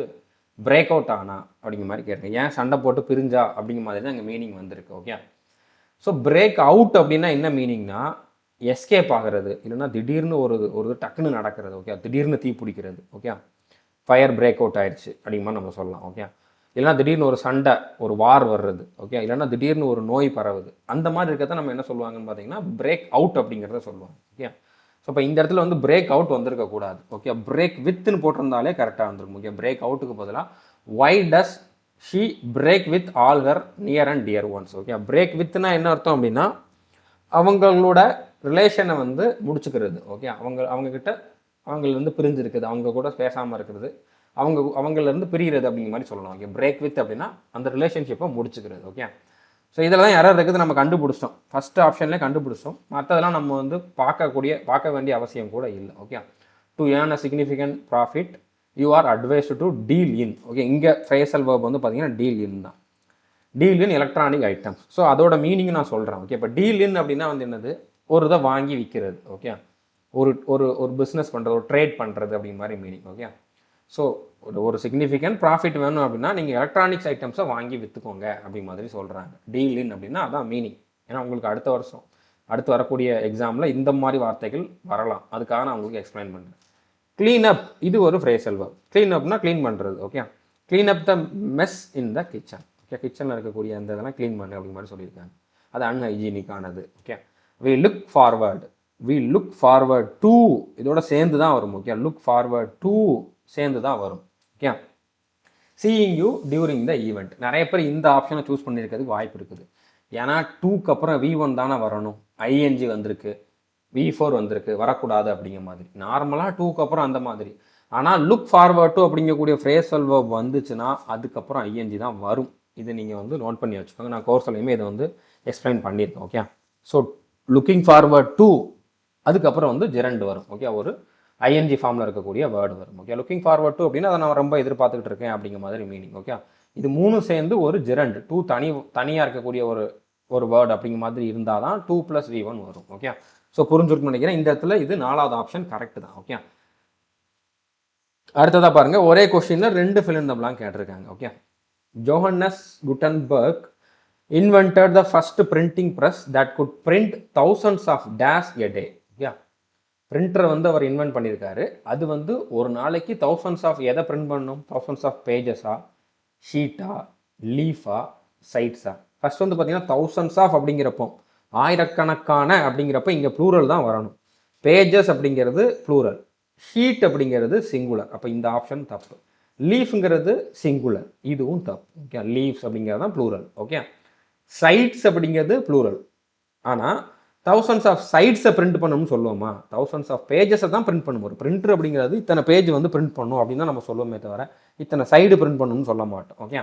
பிரேக் அவுட் ஆனா அப்படிங்கிற மாதிரி கேட்குறேன். ஏன் சண்டை போட்டு பிரிஞ்சா அப்படிங்கிற மாதிரி தான் இங்கே மீனிங் வந்திருக்கு. ஓகே, ஸோ பிரேக் அவுட் அப்படின்னா என்ன மீனிங்னா எஸ்கேப் ஆகிறது, இல்லைன்னா திடீர்னு ஒரு டக்குன்னு நடக்கிறது. ஓகே, திடீர்னு தீ பிடிக்கிறது. ஓகே, ஃபயர் பிரேக் அவுட் ஆயிடுச்சு அப்படிங்கிற மாதிரி நம்ம சொல்லலாம். ஓகே, இல்லைனா திடீர்னு ஒரு சண்டை, ஒரு வார் வர்றது. ஓகே, இல்லைனா திடீர்னு ஒரு நோய் பரவுது. அந்த மாதிரி இருக்கிறத நம்ம என்ன சொல்லுவாங்கன்னு பார்த்தீங்கன்னா பிரேக் அவுட் அப்படிங்கிறத சொல்லுவாங்க. ஓகே, ஸோ இப்போ இந்த இடத்துல வந்து பிரேக் அவுட் வந்திருக்கக்கூடாது. ஓகே, பிரேக் வித்னு போட்டிருந்தாலே கரெக்டாக வந்துருக்கும். ஓகே, பிரேக் அவுட்டுக்கு பதிலாக why does she break with all her near and dear ones. Okay, break வித்னா என்ன அர்த்தம் அப்படின்னா அவங்களோட ரிலேஷனை வந்து முடிச்சுக்கிறது. ஓகே, அவங்கக்கிட்ட அவங்கலேருந்து பிரிஞ்சிருக்குது, அவங்க கூட பேசாமல் இருக்கிறது, அவங்கலேருந்து பிரிகிறது அப்படிங்கிற மாதிரி சொல்லலாம். ஓகே, பிரேக் வித் அப்படின்னா அந்த ரிலேஷன்ஷிப்பை முடிச்சுக்கிறது. ஓகே, ஸோ இதில் தான் யாராவது இருக்குது நம்ம கண்டுபிடிச்சிட்டோம், ஃபஸ்ட்டு ஆப்ஷன்லேயே கண்டுபிடிச்சோம். மற்றதெல்லாம் நம்ம வந்து பார்க்க வேண்டிய அவசியம் கூட இல்லை. Okay, to earn a significant profit you are advised to deal in. Okay, இங்கே ஃப்ரேசல் வேர்ப் வந்து பார்த்தீங்கன்னா டீல் இன் தான். டீல் இன் எலக்ட்ரானிக் ஐட்டம்ஸ். ஸோ அதோட மீனிங் நான் சொல்கிறேன். ஓகே, இப்போ டீல் இன் அப்படின்னா வந்து என்னது? ஒரு இதை வாங்கி விற்கிறது. ஓகே, ஒரு பிஸ்னஸ் பண்ணுறது, ஒரு ட்ரேட் பண்ணுறது அப்படிங்கிற மாதிரி மீனிங். ஓகே, ஸோ ஒரு சிக்னிஃபிகண்ட் ப்ராஃபிட் வேணும் அப்படின்னா நீங்கள் எலக்ட்ரானிக்ஸ் ஐட்டம்ஸை வாங்கி விற்றுக்கோங்க அப்படி மாதிரி சொல்கிறாங்க. டீல் இன் அப்படின்னா அதான் மீனிங். ஏன்னா உங்களுக்கு அடுத்து வரக்கூடிய எக்ஸாமில் இந்த மாதிரி வார்த்தைகள் வரலாம், அதுக்காக நான் உங்களுக்கு எக்ஸ்பிளைன் பண்ணுறேன். க்ளீன் அப், இது ஒரு ஃப்ரேசல் வேர்ப். க்ளீன் அப்னா க்ளீன் பண்ணுறது. Okay, clean up the mess in the kitchen. Okay, கிச்சனில் இருக்கக்கூடிய அந்த இதெல்லாம் க்ளீன் பண்ணு அப்படி மாதிரி சொல்லியிருக்காங்க. அது அன்ஹைஜீனிக்கானது. Okay, we look forward to, இதோட சேர்ந்து தான் வரும். ஓகே, லுக் ஃபார்வர்ட் டு சேர்ந்து தான் வரும். Okay, seeing you during the event. நிறைய பேர் இந்த ஆப்ஷனை சூஸ் பண்ணியிருக்கிறதுக்கு வாய்ப்பு இருக்குது. ஏன்னா டூக்கு அப்புறம் V1 தானே வரணும், ஐஎன்ஜி வந்திருக்கு, V4 வந்திருக்கு, வரக்கூடாது அப்படிங்கிற மாதிரி. நார்மலாக டூக்கு அப்புறம் அந்த மாதிரி. ஆனால் லுக் ஃபார்வர்ட் டு அப்படிங்கக்கூடிய ஃப்ரேசல் வேர்ப் வந்துச்சுன்னா அதுக்கப்புறம் ஐஎன்ஜி தான் வரும். இது நீங்கள் வந்து நோட் பண்ணி வச்சுக்கோங்க. நான் கோர்ஸ்லையுமே இதை வந்து எக்ஸ்பிளைன் பண்ணியிருக்கேன். Okay, so looking forward to அதுக்கப்புறம் வந்து ஜெரண்ட் வரும். ஓகே, ஒரு ஐஎன்ஜி ஃபார்மில் இருக்கக்கூடிய வேர்டு வரும். ஓகே, லுக்கிங் ஃபார்வர்ட் டு அப்படின்னா அதை நான் ரொம்ப எதிர்பார்த்துக்கிட்டு இருக்கேன் அப்படிங்கிற மாதிரி மீனிங். ஓகே, இது மூணு சேர்ந்து ஒரு ஜெரண்ட், டூ தனியாக இருக்கக்கூடிய ஒரு வேர்டு அப்படிங்கிற மாதிரி இருந்தால் தான் 2 + V1 வரும். ஓகே, ஸோ புரிஞ்சுருக்குன்னு நினைக்கிறேன். இந்த இடத்துல இது 4வது ஆப்ஷன் கரெக்ட் தான். ஓகே, அடுத்ததாக பாருங்க, ஒரே கொஸ்டினில் 2 fill in the blank கேட்டிருக்காங்க. Okay, Johannes Gutenberg invented the first printing press that could print thousands of dash a day. Okay, பிரிண்டரை வந்து அவர் இன்வென்ட் பண்ணியிருக்காரு. அது வந்து ஒரு நாளைக்கு தௌசண்ட்ஸ் ஆஃப் எதை பிரிண்ட் பண்ணணும்? தௌசண்ட்ஸ் ஆஃப் பேஜஸா, ஷீட்டா, லீஃபா, சைட்ஸா? ஃபர்ஸ்ட் வந்து பார்த்தீங்கன்னா தௌசண்ட்ஸ் ஆஃப் அப்படிங்கிறப்போ, ஆயிரக்கணக்கான அப்படிங்கிறப்ப இங்கே ப்ளூரல் தான் வரணும். பேஜஸ் அப்படிங்கிறது ப்ளூரல், ஷீட் அப்படிங்கிறது சிங்குலர், அப்போ இந்த ஆப்ஷன் தப்பு. லீஃப்ங்கிறது சிங்குலர், இதுவும் தப்பு. ஓகே, லீவ்ஸ் அப்படிங்கிறது தான் ப்ளூரல். ஓகே, சைட்ஸ் அப்படிங்கிறது ப்ளூரல், ஆனால் தௌசண்ட்ஸ் ஆஃப் சைட்ஸை பிரிண்ட் பண்ணணும்னு சொல்லுவோமா? தௌசண்ட்ஸ் ஆஃப் பேஜஸை தான் பிரிண்ட் பண்ணும். ஒரு பிரிண்டர் அப்படிங்கிறது இத்தனை பேஜ் வந்து பிரிண்ட் பண்ணணும் அப்படின்னு தான் நம்ம சொல்லுவோமே தவிர இத்தனை சைடு பிரிண்ட் பண்ணணும்னு சொல்ல மாட்டோம். ஓகே,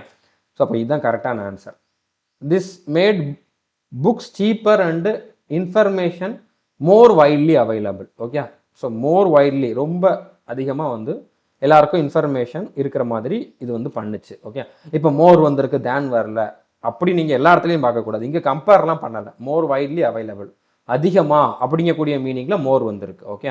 ஸோ அப்போ இதுதான் கரெக்டான answer. This made books cheaper and information more widely available. Okay, so more widely ரொம்ப அதிகமாக வந்து எல்லாருக்கும் இன்ஃபர்மேஷன் இருக்கிற மாதிரி இது வந்து பண்ணுச்சு. ஓகே, இப்போ மோர் வந்திருக்கு தேன் வரல அப்படி நீங்கள் எல்லா இடத்துலையும் பார்க்கக்கூடாது. இங்கே கம்பேர்லாம் பண்ணலை. மோர் வைட்லி அவைலபிள் அதிகமாக அப்படிங்கக்கூடிய மீனிங்கில் மோர் வந்திருக்கு. ஓகே,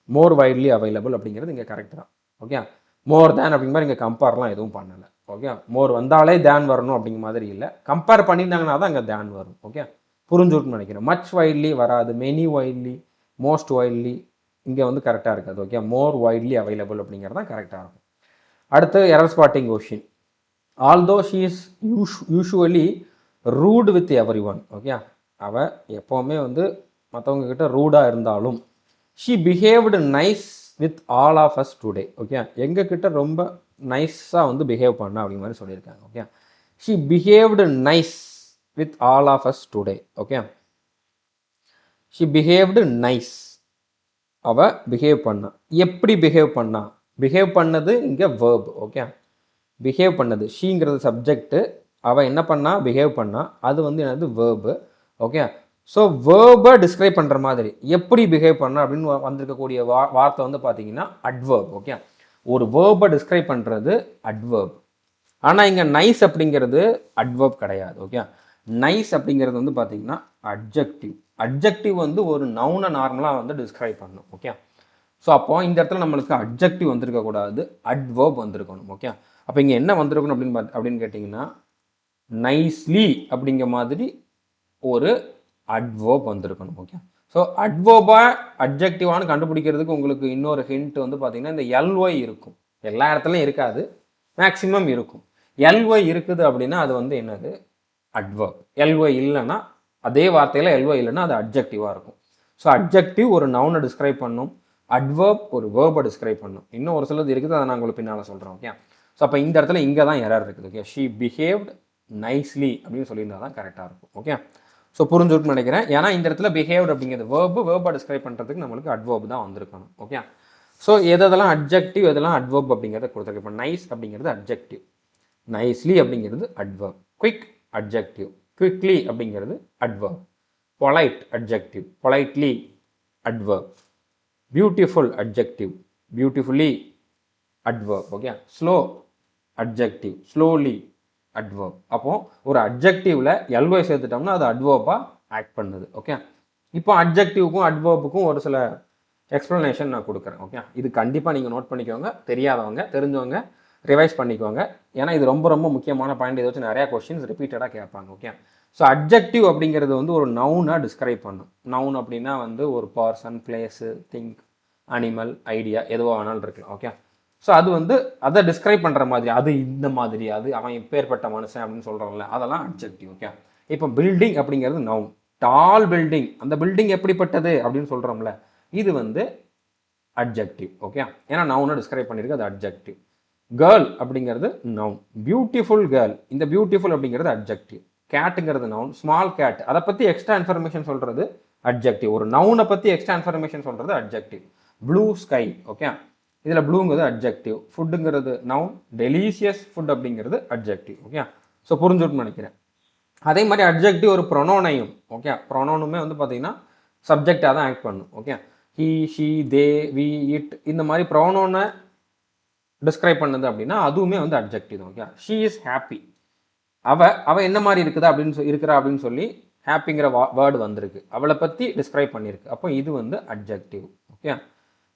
மோர் வைட்லி அவைலபிள் அப்படிங்கிறது இங்கே கரெக்ட் தான். ஓகே, மோர் தேன் அப்படிங்கிற மாதிரி இங்கே கம்பேர்லாம் எதுவும் பண்ணலை. ஓகே, மோர் வந்தாலே தேன் வரணும் அப்படிங்கிற மாதிரி இல்லை. கம்பேர் பண்ணியிருந்தாங்கன்னா தான் அங்கே தேன் வரும். ஓகே, புரிஞ்சுட்டுன்னு நினைக்கிறேன். மச் வைட்லி வராது, மெனி வைட்லி, மோஸ்ட் வைட்லி இங்கே வந்து கரெக்டாக இருக்காது. ஓகே, மோர் வைட்லி அவைலபிள் அப்படிங்கிறது தான் கரெக்டாக இருக்கும். அடுத்து error spotting question. Although she is usually rude with everyone. Okay, அவள் எப்போவுமே வந்து மற்றவங்க கிட்ட ரூடாக இருந்தாலும் she behaved nice with all of us today. Okay, எங்ககிட்ட ரொம்ப நைஸாக வந்து பிஹேவ் பண்ணா அப்படிங்கிற மாதிரி சொல்லியிருக்காங்க. Okay, she behaved nice with all of us today. Okay, she behaved nice. அவள் பிஹேவ் பண்ணா. எப்படி பிஹேவ் பண்ணா? பிஹேவ் பண்ணது இங்கே வேர்ப். ஓகே, பிஹேவ் பண்ணது ஷீங்கிறது சப்ஜெக்ட்டு, அவள் என்ன பண்ணா? பிஹேவ் பண்ணா. அது வந்து என்னது? வேர்பு. ஓகே, ஸோ வேர்பை டிஸ்கிரைப் பண்ணுற மாதிரி எப்படி பிஹேவ் பண்ணா அப்படின்னு வந்திருக்கக்கூடிய வார்த்தை வந்து பார்த்தீங்கன்னா அட்வர்ப். ஓகே, ஒரு வேர்பை டிஸ்கிரைப் பண்ணுறது அட்வர்ப். ஆனால் இங்கே நைஸ் அப்படிங்கிறது அட்வர்ப் கிடையாது. ஓகே, நைஸ் அப்படிங்கிறது வந்து பார்த்தீங்கன்னா அட்ஜெக்டிவ். அட்ஜெக்டிவ் வந்து ஒரு நவுனை நார்மலாக வந்து டிஸ்கிரைப் பண்ணும். ஓகே, ஸோ அப்போ இந்த இடத்துல நம்மளுக்கு அட்ஜெக்டிவ் வந்திருக்கக்கூடாது, அட்வர்ப் வந்திருக்கணும். ஓகே, அப்போ இங்கே என்ன வந்திருக்கணும் அப்படின்னு கேட்டிங்கன்னா நைஸ்லி அப்படிங்கிற மாதிரி ஒரு அட்வர்ப் வந்திருக்கணும். ஓகே, ஸோ அட்வர்பா அட்ஜெக்டிவானு கண்டுபிடிக்கிறதுக்கு உங்களுக்கு இன்னொரு ஹிண்ட் வந்து பார்த்தீங்கன்னா இந்த எல்ஒய் இருக்கும். எல்லா இடத்துலையும் இருக்காது, மேக்சிமம் இருக்கும். எல்ஒய் இருக்குது அப்படின்னா அது வந்து என்னது? அட்வர்ப். எல்ஒய் இல்லைன்னா அதே வார்த்தையில் எல்ஒய் இல்லைன்னா அது அட்ஜெக்டிவாக இருக்கும். ஸோ அட்ஜெக்டிவ் ஒரு நவுனை டிஸ்கிரைப் பண்ணும், அட்வர்ப் ஒரு வேர்பை டிஸ்கிரைப் பண்ணும். இன்னும் ஒரு சிலது இருக்குது, அதை நான் உங்களுக்கு பின்னால் சொல்கிறேன். ஓகே, ஸோ அப்போ இந்த இடத்துல இங்கே தான் எரர் இருக்குது. ஓகே, ஷீ பிஹேவ்ட் நைஸ்லி அப்படின்னு சொல்லியிருந்தா தான் கரெக்டாக இருக்கும். ஓகே, ஸோ புரிஞ்சுட்டுன்னு நினைக்கிறேன். ஏன்னா இந்த இடத்துல பிஹேவ்ட் அப்படிங்கிறது வேர்பை டிஸ்கிரைப் பண்ணுறதுக்கு நம்மளுக்கு அட்வர்ப் தான் வந்திருக்கணும். ஓகே, ஸோ எதெல்லாம் அட்ஜெக்டிவ் எதெல்லாம் அட்வர்ப் அப்படிங்கிறத கொடுத்துருக்கு. இப்போ நைஸ் அப்படிங்கிறது அட்ஜெக்டிவ், நைஸ்லி அப்படிங்கிறது அட்வர்ப், குவிக் அட்ஜெக்டிவ், குவிக்லி அப்படிங்கிறது adverb, polite adjective, politely adverb, beautiful adjective, beautifully adverb. Okay, slow adjective, slowly adverb. அப்போ ஒரு அட்ஜெக்டிவ்ல எல்ஒய் சேர்த்துட்டோம்னா அது அட்வர்பாக ஆக்ட் பண்ணுது. ஓகே, இப்போ அட்ஜெக்டிவ்க்கும் அட்வர்புக்கும் ஒரு சில எக்ஸ்ப்ளனேஷன் நான் கொடுக்குறேன். ஓகே, இது கண்டிப்பாக நீங்கள் நோட் பண்ணிக்கோங்க. தெரியாதவங்க தெரிஞ்சவங்க ரிவைஸ் பண்ணிக்கோங்க. ஏன்னா இது ரொம்ப ரொம்ப முக்கியமான பாயிண்ட். இதை வச்சு நிறையா கொஸ்டின்ஸ் ரிப்பீட்டடாக கேட்பாங்க. ஓகே, ஸோ அட்ஜெக்டிவ் அப்படிங்கிறது வந்து ஒரு நவுனாக டிஸ்கிரைப் பண்ணும். நவுன் அப்படின்னா வந்து ஒரு person, place, think, animal, idea எதுவாக வேணாலும் இருக்கலாம். ஓகே, ஸோ அது வந்து அதை டிஸ்கிரைப் பண்ணுற மாதிரி, அது இந்த மாதிரி, அது அவன் இப்பேற்பட்ட மனுஷன் அப்படின்னு சொல்கிறோம்ல, அதெல்லாம் அட்ஜெக்டிவ். ஓகே, இப்போ பில்டிங் அப்படிங்கிறது நவுன். டால் பில்டிங், அந்த பில்டிங் எப்படிப்பட்டது அப்படின்னு சொல்கிறோம்ல, இது வந்து அட்ஜெக்டிவ். ஓகே, ஏன்னா நவுனை டிஸ்கிரைப் பண்ணியிருக்கு, அது அட்ஜெக்டிவ். கேர்ள் அப்படிங்கிறது நவுன். பியூட்டிஃபுல் கேர்ள், இந்த பியூட்டிஃபுல் அப்படிங்கிறது அட்ஜெக்டிவ். கேட்டுங்கிறது நவுன். ஸ்மால் கேட், அதை பற்றி எக்ஸ்ட்ரா இன்ஃபர்மேஷன் சொல்கிறது அட்ஜெக்டிவ். ஒரு நவுனை பற்றி எக்ஸ்ட்ரா இன்ஃபர்மேஷன் சொல்கிறது அட்ஜெக்டிவ். Blue sky. ஓகே, இதில் ப்ளூங்கிறது அட்ஜெக்டிவ். ஃபுட்டுங்கிறது நவுன். டெலிஷியஸ் ஃபுட் அப்படிங்கிறது அட்ஜெக்டிவ். ஓகே, ஸோ புரிஞ்சுட்டு நினைக்கிறேன். அதே மாதிரி அட்ஜெக்டிவ் ஒரு ப்ரொனோனையும். ஓகே, ப்ரொனோனுமே வந்து பார்த்தீங்கன்னா சப்ஜெக்டாக தான் ஆக்ட் பண்ணும். Okay, he, she, they, we, it இந்த மாதிரி ப்ரொனோனை டிஸ்கிரைப் பண்ணுது அப்படின்னா அதுவுமே வந்து அட்ஜெக்டிவ் தான். ஓகே, ஷீ இஸ் ஹாப்பி, அவ என்ன மாதிரி இருக்குதா இருக்கிறா அப்படின்னு சொல்லி ஹாப்பிங்கிற வேர்டு வந்திருக்கு, அவளை பற்றி டிஸ்கிரைப் பண்ணியிருக்கு. அப்போ இது வந்து adjective. Okay,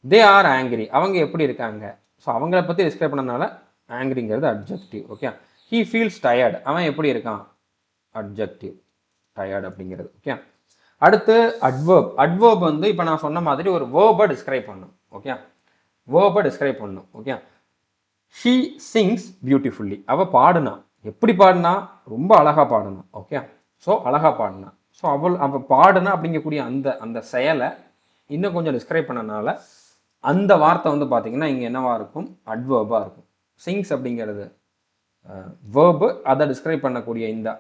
they are angry, அவங்க எப்படி இருக்காங்க, ஸோ அவங்கள பற்றி டிஸ்கிரைப் பண்ணனால ஆங்கிரிங்கிறது adjective. Okay, he feels tired, அவன் எப்படி இருக்கான், அட்ஜெக்டிவ், டயர்ட் அப்படிங்கிறது. ஓகே, அடுத்து அட்வர்ப். அட்வர்ப் வந்து இப்போ நான் சொன்ன மாதிரி ஒரு வேர்பை டிஸ்கிரைப் பண்ணும். ஓகே, வேர்பை டிஸ்கிரைப் பண்ணும். ஓகே, ஷீ சிங்ஸ் பியூட்டிஃபுல்லி, அவள் பாடுனா, எப்படி பாடுனா, ரொம்ப அழகாக பாடுனா. ஓகே, ஸோ அழகாக பாடுனா, ஸோ அவள் பாடுனா அப்படிங்கக்கூடிய அந்த செயலை இன்னும் கொஞ்சம் டிஸ்கிரைப் பண்ணனால அந்த வார்த்தை வந்து பார்த்தீங்கன்னா இங்கே என்னவா இருக்கும், அட்வர்பாக இருக்கும். சிங்ஸ் அப்படிங்கிறது வேர்பு, அதை டிஸ்கிரைப் பண்ணக்கூடிய இந்த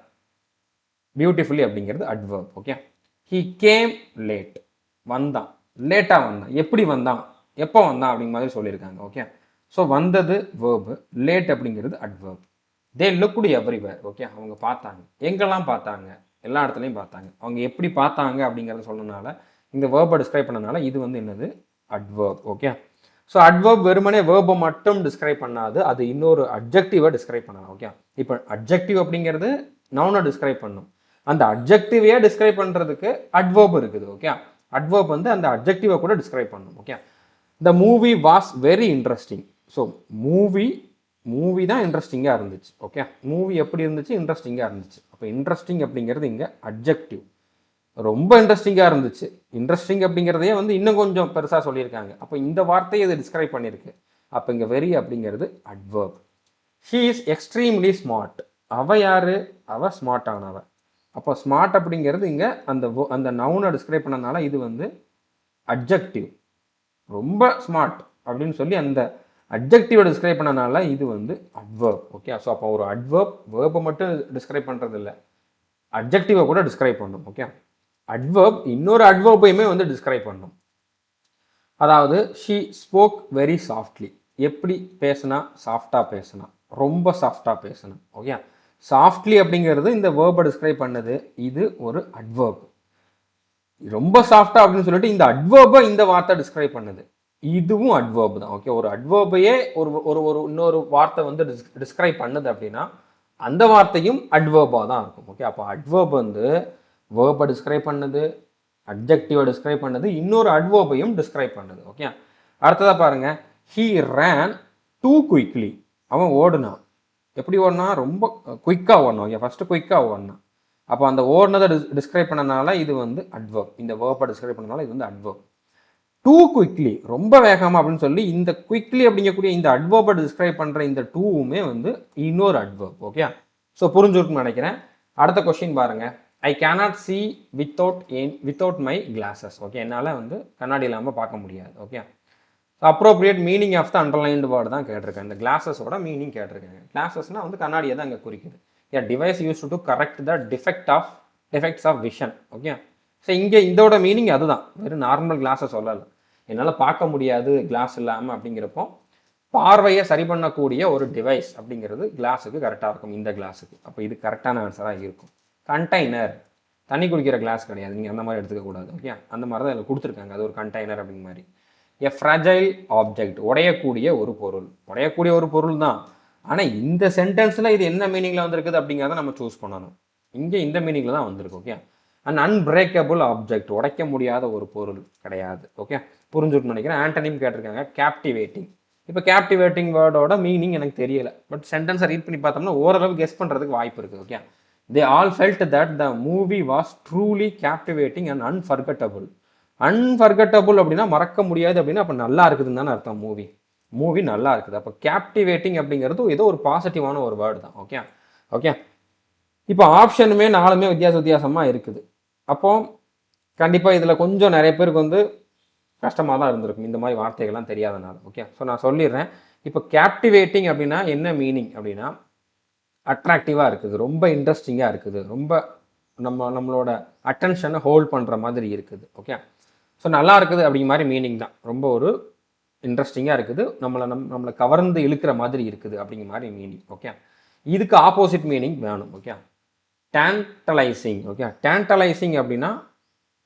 பியூட்டிஃபுல்லி அப்படிங்கிறது adverb. Okay, he came late, வந்தான், லேட்டாக வந்தான். எப்படி வந்தான், எப்போ வந்தான் அப்படிங்கிற மாதிரி சொல்லியிருக்காங்க. ஓகே, ஸோ வந்தது வேர்பு, லேட் அப்படிங்கிறது அட்வர்ப். தே லுக்டு எவ்ரிவேர். ஓகே, அவங்க பார்த்தாங்க, எங்கெல்லாம் பார்த்தாங்க, எல்லா இடத்துலையும் பார்த்தாங்க. அவங்க எப்படி பார்த்தாங்க அப்படிங்கிறத சொன்னனால, இந்த வேர்பை டிஸ்கிரைப் பண்ணனால இது வந்து என்னது, அட்வர்ப். ஓகே, ஸோ அட்வர்ப் வெறுமனே வேர்பை மட்டும் டிஸ்கிரைப் பண்ணாது, அது இன்னொரு அட்ஜெக்டிவை டிஸ்கிரைப் பண்ணலாம். ஓகே, இப்போ அட்ஜெக்டிவ் அப்படிங்கிறது நவுனை டிஸ்கிரைப் பண்ணும். அந்த அட்ஜெக்டிவையே டிஸ்கிரைப் பண்ணுறதுக்கு அட்வர்ப் இருக்குது. ஓகே, அட்வர்ப் வந்து அந்த அட்ஜெக்டிவை கூட டிஸ்கிரைப் பண்ணும். Okay, the movie was very interesting. So movie தான் இன்ட்ரெஸ்டிங்காக இருந்துச்சு. ஓகே, மூவி எப்படி இருந்துச்சு, இன்ட்ரெஸ்டிங்காக இருந்துச்சு. அப்போ இன்ட்ரெஸ்டிங் அப்படிங்கிறது இங்கே அட்ஜெக்டிவ். ரொம்ப இன்ட்ரெஸ்டிங்காக இருந்துச்சு. இன்ட்ரெஸ்டிங் அப்படிங்கிறதையே வந்து இன்னும் கொஞ்சம் பெருசாக சொல்லியிருக்காங்க. அப்போ இந்த வார்த்தையை இது டிஸ்கிரைப் பண்ணியிருக்கு. அப்போ இங்கே வெரி அப்படிங்கிறது adverb. She is extremely smart. அவ யாரு, அவ ஸ்மார்ட் ஆனவ. அப்போ ஸ்மார்ட் அப்படிங்கிறது இங்கே அந்த நவுனை டிஸ்கிரைப் பண்ணனால இது வந்து அட்ஜெக்டிவ். ரொம்ப ஸ்மார்ட் அப்படின்னு சொல்லி அந்த அட்ஜெக்டிவை டிஸ்கிரைப் பண்ணனால இது வந்து அட்வர்ப். ஓகே, ஸோ அப்போ ஒரு அட்வர்ப் வேர்பை மட்டும் டிஸ்கிரைப் பண்ணுறது இல்லை, அட்ஜெக்டிவை கூட டிஸ்கிரைப் பண்ணும். ஓகே, அட்வர்ப் இன்னொரு அட்வர்பையுமே வந்து டிஸ்கிரைப் பண்ணும். அதாவது ஷீ ஸ்போக் வெரி சாஃப்ட்லி. எப்படி பேசுனா, சாஃப்டாக பேசுனா, ரொம்ப சாஃப்டாக பேசுனா. ஓகே, சாஃப்ட்லி அப்படிங்கிறது இந்த வேர்பை டிஸ்கிரைப் பண்ணது, இது ஒரு அட்வர்ப். ரொம்ப சாஃப்டா அப்படின்னு சொல்லிட்டு இந்த அட்வர்பை இந்த வார்த்தை டிஸ்கிரைப் பண்ணுது, இதுவும் அட்வர்ப் தான். ஓகே, ஒரு அட்வர்பையே ஒரு ஒரு ஒரு இன்னொரு வார்த்தை வந்து டிஸ்கிரைப் பண்ணுது அப்படின்னா அந்த வார்த்தையும் அட்வர்பாக தான் இருக்கும். ஓகே, அப்போ அட்வர்ப் வந்து வேர்பை டிஸ்கிரைப் பண்ணுது, அட்ஜெக்டிவை டிஸ்கிரைப் பண்ணுது, இன்னொரு அட்வர்பையும் டிஸ்கிரைப் பண்ணுது. ஓகே, அடுத்ததாக பாருங்க, ஹீ ரேன் டூ குயிக்லி. அவன் ஓடுனான். எப்படி ஓடினா, ரொம்ப குயிக்காக ஓடணும். ஓகே, ஃபர்ஸ்ட் குயிக்காக ஓடணும். அப்போ அந்த ஓடுனதை டிஸ்கிரைப் பண்ணனால இது வந்து அட்வர்ப். இந்த வேர்பை டிஸ்கிரைப் பண்ணனால இது வந்து அட்வர்ப். டூ குயிக்லி, ரொம்ப வேகமாக அப்படின்னு சொல்லி இந்த குயிக்லி அப்படிங்கக்கூடிய இந்த அட்வர்பை டிஸ்கிரைப் பண்ணுற இந்த டூவுமே வந்து இன்னொரு அட்வர்ப். ஓகே, ஸோ புரிஞ்சுருக்குன்னு நினைக்கிறேன். அடுத்த கொஸ்டின் பாருங்க, I cannot see without my glasses. Okay, என்னால் வந்து கண்ணாடி இல்லாமல் பார்க்க முடியாது. Okay, appropriate meaning of the underlined word தான் கேட்டிருக்கேன். இந்த கிளாஸஸோட மீனிங் கேட்டிருக்கேன். கிளாஸஸ்னால் வந்து கண்ணாடியை தான் இங்கே குறிக்குது. Device use to correct the defects of vision. Okay, so இங்கே இதோட மீனிங் அதுதான், வெறும் நார்மல் கிளாஸை சொல்லலை. என்னால் பார்க்க முடியாது கிளாஸ் இல்லாமல் அப்படிங்கிறப்போ பார்வையை சரி பண்ணக்கூடிய ஒரு டிவைஸ் அப்படிங்கிறது கிளாஸுக்கு கரெக்டாக இருக்கும், இந்த கிளாஸுக்கு. அப்போ இது கரெக்டான ஆன்சராக இருக்கும். கண்டெய்னர், தண்ணி குடிக்கிற கிளாஸ் கிடையாது, நீங்கள் அந்த மாதிரி எடுத்துக்கக்கூடாது. ஓகே, அந்த மாதிரி தான் இதில் கொடுத்துருக்காங்க, அது ஒரு கண்டெய்னர் அப்படிங்கிற மாதிரி. எ ஃப்ராஜைல் ஆப்ஜெக்ட், உடையக்கூடிய ஒரு பொருள். உடையக்கூடிய ஒரு பொருள் தான், ஆனால் இந்த சென்டென்ஸில் இது என்ன மீனிங்கில் வந்திருக்குது அப்படிங்கிறத நம்ம சூஸ் பண்ணணும். இங்கே இந்த மீனிங்கில் தான் வந்திருக்கு. ஓகே, அண்ட் அன்பிரேக்கபிள் ஆப்ஜெக்ட், உடைக்க முடியாத ஒரு பொருள் கிடையாது. ஓகே, புரிஞ்சுட்டு நினைக்கிறேன். ஆண்டனிம் கேட்டிருக்காங்க, கேப்டிவேட்டிங். இப்போ கேப்டிவேட்டிங் வேர்டோட மீனிங் எனக்கு தெரியல, பட் சென்டென்ஸை ரீட் பண்ணி பார்த்தோம்னா ஓரளவு கெஸ் பண்ணுறதுக்கு வாய்ப்பு இருக்குது. Okay, they all felt that the movie was truly captivating and unforgettable. Unforgettable அப்படின்னா மறக்க முடியாது அப்படின்னா அப்போ நல்லா இருக்குதுன்னு தானே அர்த்தம். மூவி நல்லா இருக்குது. அப்போ கேப்டிவேட்டிங் அப்படிங்கிறது ஏதோ ஒரு பாசிட்டிவான ஒரு வேர்டு தான். ஓகே ஓகே, இப்போ ஆப்ஷனுமே நாலுமே வித்தியாசமாக இருக்குது. அப்போ கண்டிப்பாக இதில் கொஞ்சம் நிறைய பேருக்கு வந்து கஷ்டமாக தான் இருந்திருக்கும் இந்த மாதிரி வார்த்தைகள்லாம் தெரியாதனால. ஓகே, ஸோ நான் சொல்லிடுறேன். இப்போ கேப்டிவேட்டிங் அப்படின்னா என்ன மீனிங் அப்படின்னா, அட்ராக்டிவாக இருக்குது, ரொம்ப இன்ட்ரெஸ்டிங்காக இருக்குது, ரொம்ப நம்மளோட அட்டென்ஷனை ஹோல்ட் பண்ணுற மாதிரி இருக்குது. ஓகே, ஸோ நல்லா இருக்குது அப்படிங்கிற மாதிரி மீனிங் தான். ரொம்ப ஒரு இன்ட்ரெஸ்டிங்காக இருக்குது, நம்மளை கவர்ந்து இழுக்கிற மாதிரி இருக்குது அப்படிங்கிற மாதிரி மீனிங். ஓகே, இதுக்கு ஆப்போசிட் மீனிங் வேணும். ஓகே, டேண்டலைசிங். ஓகே, டேண்டலைசிங் அப்படின்னா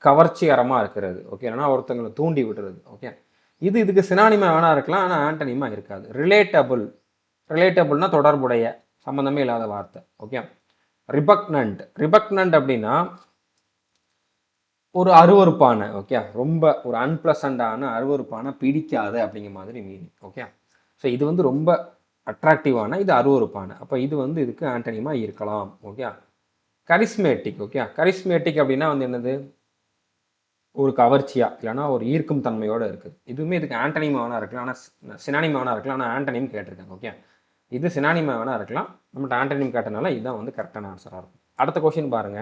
கவர்ச்சிகரமாக இருக்கிறது. ஓகே, இல்லைனா ஒருத்தங்களை தூண்டி விடுறது. ஓகே, இதுக்கு சினானிமா வேணா இருக்கலாம், ஆனால் ஆண்டனிமா இருக்காது. ரிலேட்டபிள்னா தொடர்புடைய, சம்மந்தமே இல்லாத வார்த்தை. ஓகே, ரிபக்னண்ட் அப்படின்னா ஒரு அருவறுப்பான, ஓகே, ரொம்ப ஒரு அன்பிளசண்டான, அருவறுப்பான, பிடிக்காத அப்படிங்கிற மாதிரி மீனிங். ஓகே, ஸோ இது வந்து ரொம்ப அட்ராக்டிவான, இது அருவறுப்பான. அப்போ இது வந்து இதுக்கு ஆண்டனிமா இருக்கலாம். Okay, charismatic. ஓகே, கரிஸ்மேட்டிக் அப்படின்னா வந்து என்னது, ஒரு கவர்ச்சியா இல்லைனா ஒரு ஈர்க்கும் தன்மையோடு இருக்குது. இதுவுமே இதுக்கு ஆண்டனிமா வேணா இருக்கலாம், ஆனால் சினானிமா வேணா இருக்கலாம், ஆனால் ஆண்டனிம் கேட்டிருக்காங்க. ஓகே, இது சினானிமா வேணா இருக்கலாம், நம்மகிட்ட ஆண்டனிம் கேட்டனால இதுதான் வந்து கரெக்டான ஆன்சராக இருக்கும். அடுத்த கொஸ்டின் பாருங்க,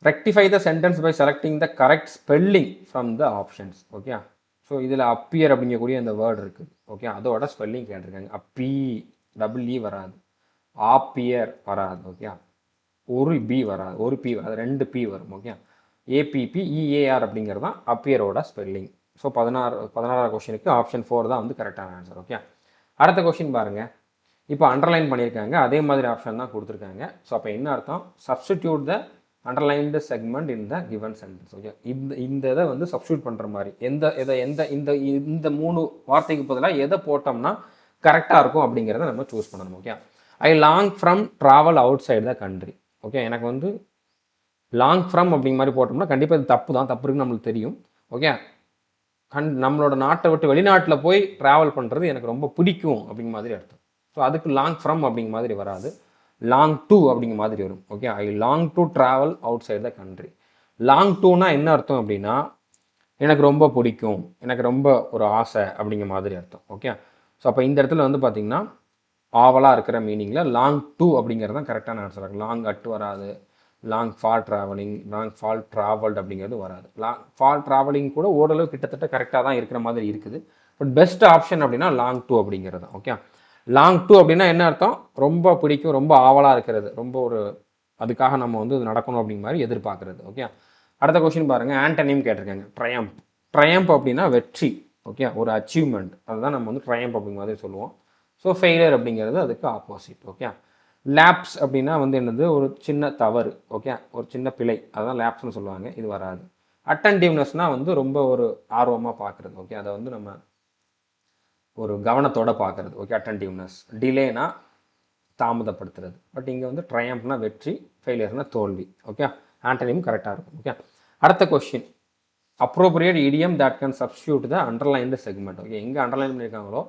rectify the sentence by selecting the correct spelling from the options. Okay, so இதில் அப்பியர் அப்படிங்கக்கூடிய அந்த வேர்டு இருக்குது. ஓகே, அதோட ஸ்பெல்லிங் கேட்டிருக்காங்க. டபுள் வராது, ஆப்பியர் வராது. ஓகே, ஒரு பி வராது, ஒரு பி வராது, 2 பி வரும். ஓகே, APPEAR அப்படிங்கிறது தான் அப்பியரோட ஸ்பெல்லிங். ஸோ 16வது கொஷினுக்கு ஆப்ஷன் 4 தான் வந்து கரெக்டான ஆன்சர். ஓகே, அடுத்த கொஷின் பாருங்கள். இப்போ அண்டர்லைன் பண்ணியிருக்காங்க, அதே மாதிரி ஆப்ஷன் தான் கொடுத்துருக்காங்க. ஸோ அப்போ என்ன அர்த்தம்? Substitute the underlined segment in the given sentence. Okay, இந்த இதை வந்து சப்ஸ்டியூட் பண்ணுற மாதிரி இந்த 3 வார்த்தைக்கு பதிலாக எதை போட்டோம்னா கரெக்டாக இருக்கும் அப்படிங்கிறத நம்ம சூஸ் பண்ணணும். Okay, I long from travel outside the country. Okay, எனக்கு வந்து லாங் ஃப்ரம் அப்படிங்கிற மாதிரி போட்டோம்னா கண்டிப்பாக இது தப்பு தான், தப்பு இருக்குன்னு நம்மளுக்கு தெரியும். ஓகே, நம்மளோட நாட்டை விட்டு வெளிநாட்டில் போய் ட்ராவல் பண்ணுறது எனக்கு ரொம்ப பிடிக்கும் அப்படிங்கிற மாதிரி அர்த்தம். ஸோ அதுக்கு லாங் ஃப்ரம் அப்படிங்கிற மாதிரி வராது, லாங் டு அப்படிங்கிற மாதிரி வரும். Okay, I long to travel outside the country. Long டூனா என்ன அர்த்தம் அப்படின்னா எனக்கு ரொம்ப பிடிக்கும், எனக்கு ரொம்ப ஒரு ஆசை அப்படிங்கிற மாதிரி அர்த்தம். ஓகே, ஸோ அப்போ இந்த இடத்துல வந்து பார்த்திங்கன்னா ஆவலாக இருக்கிற மீனிங்கில் லாங் டூ அப்படிங்கிறது தான் கரெக்டான ஆன்சர். லாங் அட் வராது, long for travelling, long fall travelled அப்படிங்கிறது வராது. லாங் ஃபால் ட்ராவலிங் கூட ஓரளவு கிட்டத்தட்ட கரெக்டாக தான் இருக்கிற மாதிரி இருக்குது. பட் பெஸ்ட் ஆப்ஷன் அப்படின்னா லாங் டூ அப்படிங்கிறது தான். ஓகே, லாங் டூ அப்படின்னா என்ன அர்த்தம்? ரொம்ப பிடிக்கும், ரொம்ப ஆவலாக இருக்கிறது, ரொம்ப ஒரு அதுக்காக நம்ம வந்து நடக்கணும் அப்படிங்கிற மாதிரி எதிர்பார்க்குறது. ஓகே, அடுத்த கொஸ்டின் பாருங்கள். ஆண்டனிம் கேட்டிருக்காங்க. ட்ரையம்ப். ட்ரையம்ப் அப்படின்னா வெற்றி. ஓகே, ஒரு அச்சீவ்மெண்ட், அதுதான் நம்ம வந்து ட்ரையம்ப் அப்படிங்கிற மாதிரி சொல்லுவோம். ஸோ ஃபெயிலியர் அப்படிங்கிறது அதுக்கு ஆப்போசிட். ஓகே, லேப்ஸ் அப்படின்னா வந்து என்னது? ஒரு சின்ன தவறு. ஓகே, ஒரு சின்ன பிழை, அதுதான் லேப்ஸ்னு சொல்லுவாங்க. இது வராது. அட்டன்டிவ்னஸ்னால் வந்து ரொம்ப ஒரு ஆர்வமாக பார்க்குறது. ஓகே, அதை வந்து நம்ம ஒரு கவனத்தோடு பார்க்குறது. ஓகே, அட்டன்டிவ்னஸ். டிலேனா தாமதப்படுத்துறது. பட் இங்கே வந்து ட்ரையம்ப்னா வெற்றி, ஃபெயிலியர்னா தோல்வி. ஓகே, ஆண்டனிம் கரெக்டாக இருக்கும். ஓகே, அடுத்த question. Appropriate idiom that can substitute the underlined segment. Okay, எங்கே அண்டர்லைன் பண்ணியிருக்காங்களோ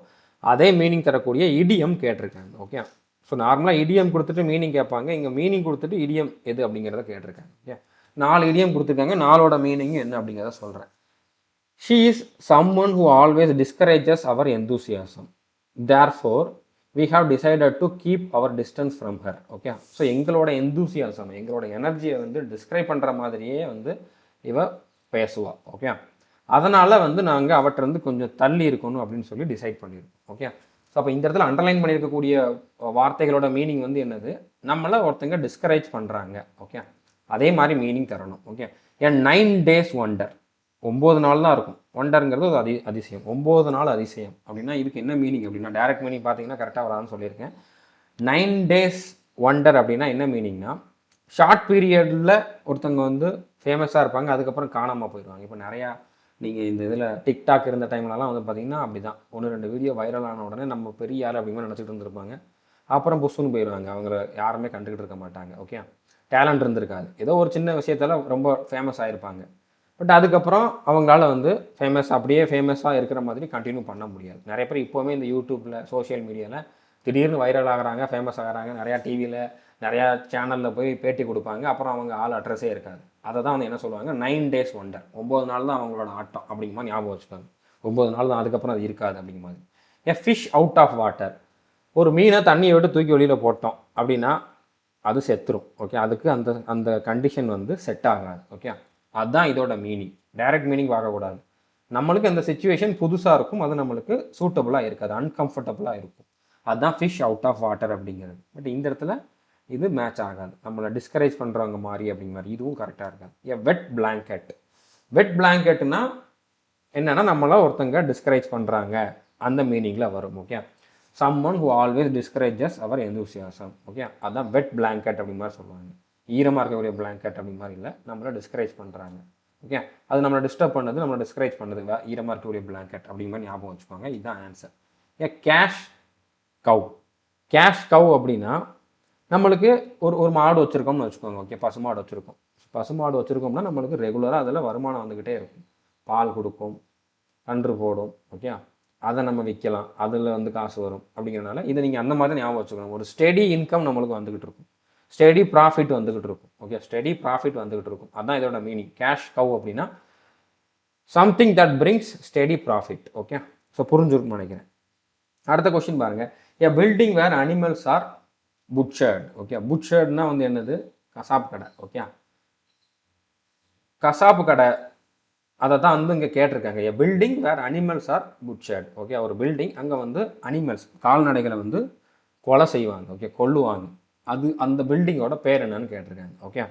அதே மீனிங் தரக்கூடிய இடியம் கேட்டிருக்காங்க. ஓகே, ஸோ நார்மலாக இடியம் கொடுத்துட்டு மீனிங் கேட்பாங்க, இங்கே மீனிங் கொடுத்துட்டு இடியம் எது அப்படிங்கிறத கேட்டிருக்காங்க. ஓகே, 4 இடியம் கொடுத்துருக்காங்க, 4ஓட மீனிங் என்ன அப்படிங்கிறத சொல்கிறேன். She is someone who always discourages our enthusiasm, therefore we have decided to keep our distance from her. Okay, so எங்களோட எந்தூசியாசம், எங்களோட எனர்ஜியை வந்து டிஸ்கிரைப் பண்ணுற மாதிரியே வந்து இவ பேசுவா. ஓகே, அதனால் வந்து நாங்கள் அவற்றிருந்து கொஞ்சம் தள்ளி இருக்கணும் அப்படின்னு சொல்லி டிசைட் பண்ணியிருக்கோம். ஓகே, ஸோ அப்போ இந்த இடத்துல அண்டர்லைன் பண்ணியிருக்கக்கூடிய வார்த்தைகளோட மீனிங் வந்து என்னது? நம்மளை ஒருத்தங்க டிஸ்கரேஜ் பண்ணுறாங்க. ஓகே, அதே மாதிரி மீனிங் தரணும். ஓகே, என் 9 days ஒண்டர், 9 நாள் தான் இருக்கும். ஒண்டருங்கிறது ஒரு அதிசயம். 9 நாள் அதிசயம் அப்படின்னா இதுக்கு என்ன மீனிங் அப்படின்னா, டைரக்ட் மீனிங் பார்த்தீங்கன்னா கரெக்டாக வராதுன்னு சொல்லியிருக்கேன். 9 days ஒண்டர் அப்படின்னா என்ன மீனிங்னா, ஷார்ட் பீரியடில் ஒருத்தவங்க வந்து ஃபேமஸாக இருப்பாங்க, அதுக்கப்புறம் காணாமல் போயிடுவாங்க. இப்போ நிறையா நீங்கள் இந்த இதில் டிக்டாக் இருந்த டைம்லலாம் வந்து பார்த்திங்கன்னா அப்படி தான், 1-2 வீடியோ வைரல் ஆன உடனே நம்ம பெரிய ஆள் அப்படிங்கிற நினச்சிட்டு இருந்திருப்பாங்க, அப்புறம் புஷ்ஷுன்னு போயிடுவாங்க, அவங்கள யாருமே கண்டுக்கிட்டு இருக்க மாட்டாங்க. ஓகே, டேலண்ட் இருந்திருக்காது, ஏதோ ஒரு சின்ன விஷயத்தில் ரொம்ப ஃபேமஸ் ஆகிருப்பாங்க. பட் அதுக்கப்புறம் அவங்களால வந்து அப்படியே ஃபேமஸாக இருக்கிற மாதிரி கண்டினியூ பண்ண முடியாது. நிறைய பேர் இப்போவுமே இந்த யூடியூப்பில், சோஷியல் மீடியாவில் திடீர்னு வைரல் ஆகிறாங்க, ஃபேமஸ் ஆகிறாங்க, நிறையா டிவியில் நிறையா சேனலில் போய் பேட்டி கொடுப்பாங்க, அப்புறம் அவங்க ஆள் அட்ரஸே இருக்காது. அதை தான் வந்து என்ன சொல்லுவாங்க, 9 days ஒண்டர், 9 நாள் தான் அவங்களோட ஆட்டம் அப்படிங்கிற மாதிரி ஞாபகம் வச்சுக்காங்க. 9 நாள் தான், அதுக்கப்புறம் அது இருக்காது அப்படிங்கிற மாதிரி. ஏ ஃபிஷ் அவுட் ஆஃப் வாட்டர், ஒரு மீனை தண்ணியை விட்டு தூக்கி வெளியில் போட்டோம் அப்படின்னா அது செத்துரும். ஓகே, அதுக்கு அந்த அந்த கண்டிஷன் வந்து செட் ஆகாது. ஓகே, அதுதான் இதோட மீனிங். டைரக்ட் மீனிங் பார்க்கக்கூடாது. நம்மளுக்கு அந்த சிச்சுவேஷன் புதுசாக இருக்கும், அது நம்மளுக்கு சூட்டபுளாக இருக்காது, அன்கம்ஃபர்டபுளாக இருக்கும். அதுதான் ஃபிஷ் அவுட் ஆஃப் வாட்டர் அப்படிங்கிறது. பட் இந்த இடத்துல இது மேட்ச் ஆகாது, நம்மளை டிஸ்கரேஜ் பண்ணுறவங்க மாதிரி அப்படிங்கிற மாதிரி, இதுவும் கரெக்டாக இருக்காது. ஏ வெட் பிளாங்கெட். வெட் பிளாங்கெட்னா என்னென்னா நம்மளை ஒருத்தங்க டிஸ்கரேஜ் பண்ணுறாங்க அந்த மீனிங்கில் வரும். Okay, someone who always discourages our enthusiasm. Okay, அதுதான் வெட் பிளாங்கெட் அப்படிங்கிற மாதிரி சொல்லுவாங்க. ஈரமாக இருக்கக்கூடிய பிளாங்கெட் அப்படிங்கிற மாதிரி இல்லை, நம்மளை டிஸ்கரேஜ் பண்ணுறாங்க. ஓகே, அது நம்மளை டிஸ்டர்ப் பண்ணுது, நம்மளை டிஸ்கரேஜ் பண்ணுது, ஈரமாக இருக்கக்கூடிய பிளாங்கெட் அப்படிங்கிற மாதிரி ஞாபகம் வச்சுக்கோங்க. இதுதான் ஆன்சர். ஏ கேஷ் கவ். கேஷ் கவ் அப்படின்னா நம்மளுக்கு ஒரு மாடு வச்சுருக்கோம்னு வச்சுக்கோங்க. ஓகே, பசுமாடு வச்சுருக்கோம். பசுமாடு வச்சுருக்கோம்னா நம்மளுக்கு ரெகுலராக அதில் வருமானம் வந்துக்கிட்டே இருக்கும், பால் கொடுக்கும், கன்று போடும். ஓகே, அதை நம்ம விற்கலாம், அதில் வந்து காசு வரும். அப்படிங்கிறனால இதை நீங்கள் அந்த மாதிரி ஞாபகம் வச்சுக்கணும். ஒரு ஸ்டெடி இன்கம் நம்மளுக்கு வந்துக்கிட்டு இருக்கும், ஸ்டெடி ப்ராஃபிட் வந்துக்கிட்டு இருக்கும். ஓகே, ஸ்டெடி ப்ராஃபிட் வந்துக்கிட்டு இருக்கும், அதுதான் இதோட மீனிங். கேஷ் கவ் அப்படின்னா something that brings steady profit. Okay, so புரிஞ்சுருக்குன்னு நினைக்கிறேன். அடுத்த கொஸ்டின் பாருங்கள். A building where animals are butchered. Okay, புட்சர்ட்னா வந்து என்னது? கசாப்பு கடை. ஓகே, கசாப்பு கடை, அதை தான் வந்து இங்கே கேட்டிருக்காங்க. எ building where animals are butchered. Okay, ஒரு பில்டிங், அங்கே வந்து அனிமல்ஸ், கால்நடைகளை வந்து கொலை செய்வாங்க. ஓகே, கொல்லுவாங்க, அது அந்த பில்டிங்கோட பேர் என்னன்னு கேட்டிருக்காங்க. ஓகே,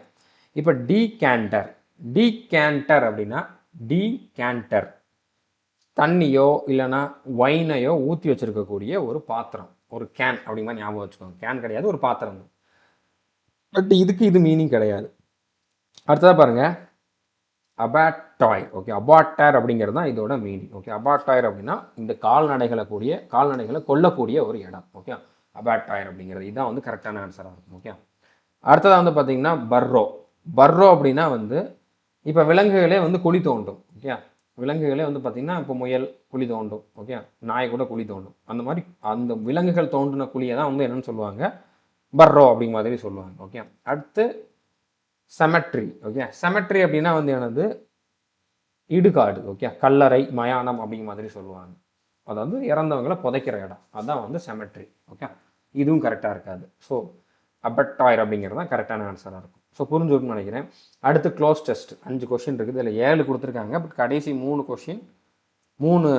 இப்போ டீகேண்டர். டீகேண்டர் அப்படின்னா டீகேண்டர் தண்ணியோ இல்லைன்னா ஒயினையோ ஊற்றி வச்சிருக்கக்கூடிய ஒரு பாத்திரம், ஒரு கேன் அப்படிங்கிற ஞாபகம் வச்சுக்கோங்க. கேன் கிடையாது, ஒரு பாத்திரம். பட் இதுக்கு இது மீனிங் கிடையாது. அடுத்ததாக பாருங்க, அபாட்டாயர். ஓகே, அபாட்டர் அப்படிங்கிறது தான் இதோட மீனிங். ஓகே, அபாட்டாயர் அப்படின்னா இந்த கால்நடைகளை கொல்லக்கூடிய ஒரு இடம். ஓகே, அபாட்டாயர் அப்படிங்கிறது இதுதான் வந்து கரெக்டான ஆன்சராக இருக்கும். ஓகே, அடுத்ததாக வந்து பார்த்தீங்கன்னா பர்ரோ அப்படின்னா வந்து இப்போ விலங்குகளே வந்து குழி தோண்டும். ஓகே, விலங்குகளே வந்து பார்த்தீங்கன்னா இப்போ முயல் குழி தோண்டும். ஓகே, நாய் கூட குழி தோண்டும். அந்த மாதிரி அந்த விலங்குகள் தோண்டின குழியை தான் வந்து என்னன்னு சொல்லுவாங்க, பர்ரோ அப்படிங்கிற மாதிரி சொல்லுவாங்க. ஓகே, அடுத்து செமெட்ரி. ஓகே, செமெட்ரி அப்படின்னா வந்து என்னது, இடுகாடு. ஓகே, கல்லறை, மயானம் அப்படிங்கிற மாதிரி சொல்லுவாங்க. அதாவது இறந்தவங்களை புதைக்கிற இடம், அதான் வந்து செமெட்ரி. ஓகே, இதுவும் கரெக்டாக இருக்காது. ஸோ அபட்டாயர் அப்படிங்கிறது தான் கரெக்டான ஆன்சராக இருக்கும். ஸோ புரிஞ்சுக்கணும்னு நினைக்கிறேன். அடுத்து க்ளோஸ் டெஸ்ட் 5 கொஸ்டின் இருக்குது. இதில் 7 கொடுத்துருக்காங்க. பட் கடைசி 3 கொஸ்டின் 3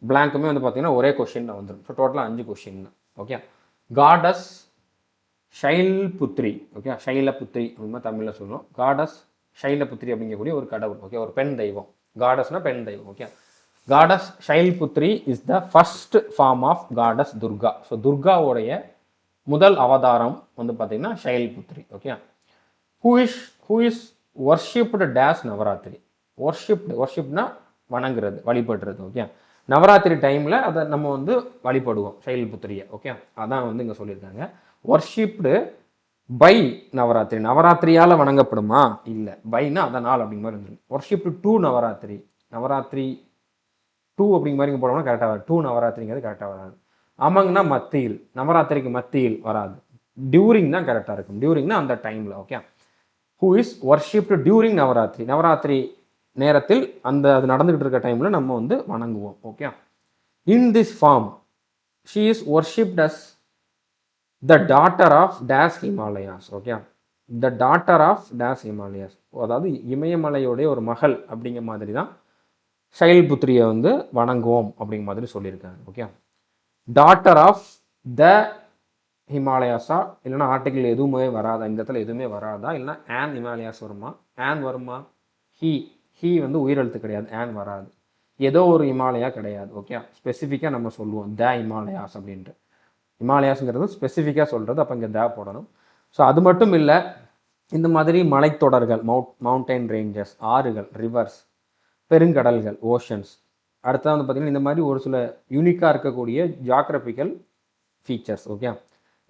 பிளாங்க்குமே வந்து பார்த்தீங்கன்னா ஒரே கொஸ்டினில் வந்துடும். ஸோ டோட்டலாக 5 கொஸ்டின் தான். Okay, goddess Shailputri. Okay, Shailaputri அப்படின்னு தமிழில் சொல்லுவோம். காடஸ் ஷைலபுத்ரி அப்படிங்கக்கூடிய ஒரு கடவுள். ஓகே, ஒரு பெண் தெய்வம். காடஸ்னா பெண் தெய்வம். Okay, goddess Shailputri is the first form of goddess Durga. So துர்காவுடைய முதல் அவதாரம் வந்து பார்த்தீங்கன்னா Shailputri. Okay, who is worshipped dash Navaratri. வர்ஷிப்னா வணங்குறது, வழிபடுறது. ஓகே, நவராத்திரி டைமில் அதை நம்ம வந்து வழிபடுவோம் ஷைல்புத்திரியை. ஓகே, அதான் வந்து இங்கே சொல்லியிருக்காங்க. வர்ஷிப்டு பை நவராத்திரி, நவராத்திரியால் வணங்கப்படுமா? இல்லை, பைனா அதனால் அப்படிங்கிற மாதிரி இருந்துருக்கு. Worshipped to Navaratri, Navaratri to அப்படிங்கிற மாதிரி இங்கே போனோம்னா கரெக்டாக வராது. டூ நவராத்திரிங்கிறது கரெக்டாக வராது. அமங்னா மத்தியில், நவராத்திரிக்கு மத்தியில் வராது. டியூரிங் தான் கரெக்டாக இருக்கும். டியூரிங்னா அந்த டைமில். Okay, who is worshipped during Navratri, Navratri நேரத்தில் அந்த அது நடந்துகிட்டு இருக்க டைமில் நம்ம வந்து வணங்குவோம். Okay, in this form she is worshipped as the daughter of the Himalayas. Okay, the daughter of the Himalayas, அதாவது இமயமலையோடைய ஒரு மகள் அப்படிங்கிற மாதிரி தான் ஷைல்புத்ரியை வந்து வணங்குவோம் அப்படிங்கிற மாதிரி சொல்லியிருக்காங்க. ஓகே, டாட்டர் ஆஃப் த ஹிமாலயாஸா, இல்லைன்னா ஆர்டிகிள் எதுவுமே வராதா, இந்த இடத்துல எதுவுமே வராதா, இல்லைன்னா ஆன் ஹிமாலயாஸ் வருமா? ஆன் வருமா? ஹீ வந்து உயிரெழுத்து கிடையாது, ஆன் வராது. ஏதோ ஒரு ஹிமாலயா கிடையாது. ஓகே, ஸ்பெசிஃபிக்காக நம்ம சொல்லுவோம் த ஹிமாலயாஸ் அப்படின்ட்டு. ஹிமாலயாஸுங்கிறது ஸ்பெசிஃபிக்காக சொல்கிறது, அப்போ இங்கே த போடணும். ஸோ அது மட்டும் இல்லை, இந்த மாதிரி மலைத்தொடர்கள், மவுண்டைன் ரேஞ்சஸ், ஆறுகள், ரிவர்ஸ், பெருங்கடல்கள், ஓஷன்ஸ், அடுத்தது வந்து பார்த்திங்கன்னா இந்த மாதிரி ஒரு சில யூனிக்காக இருக்கக்கூடிய ஜியாகிரபிக்கல் ஃபீச்சர்ஸ். ஓகே,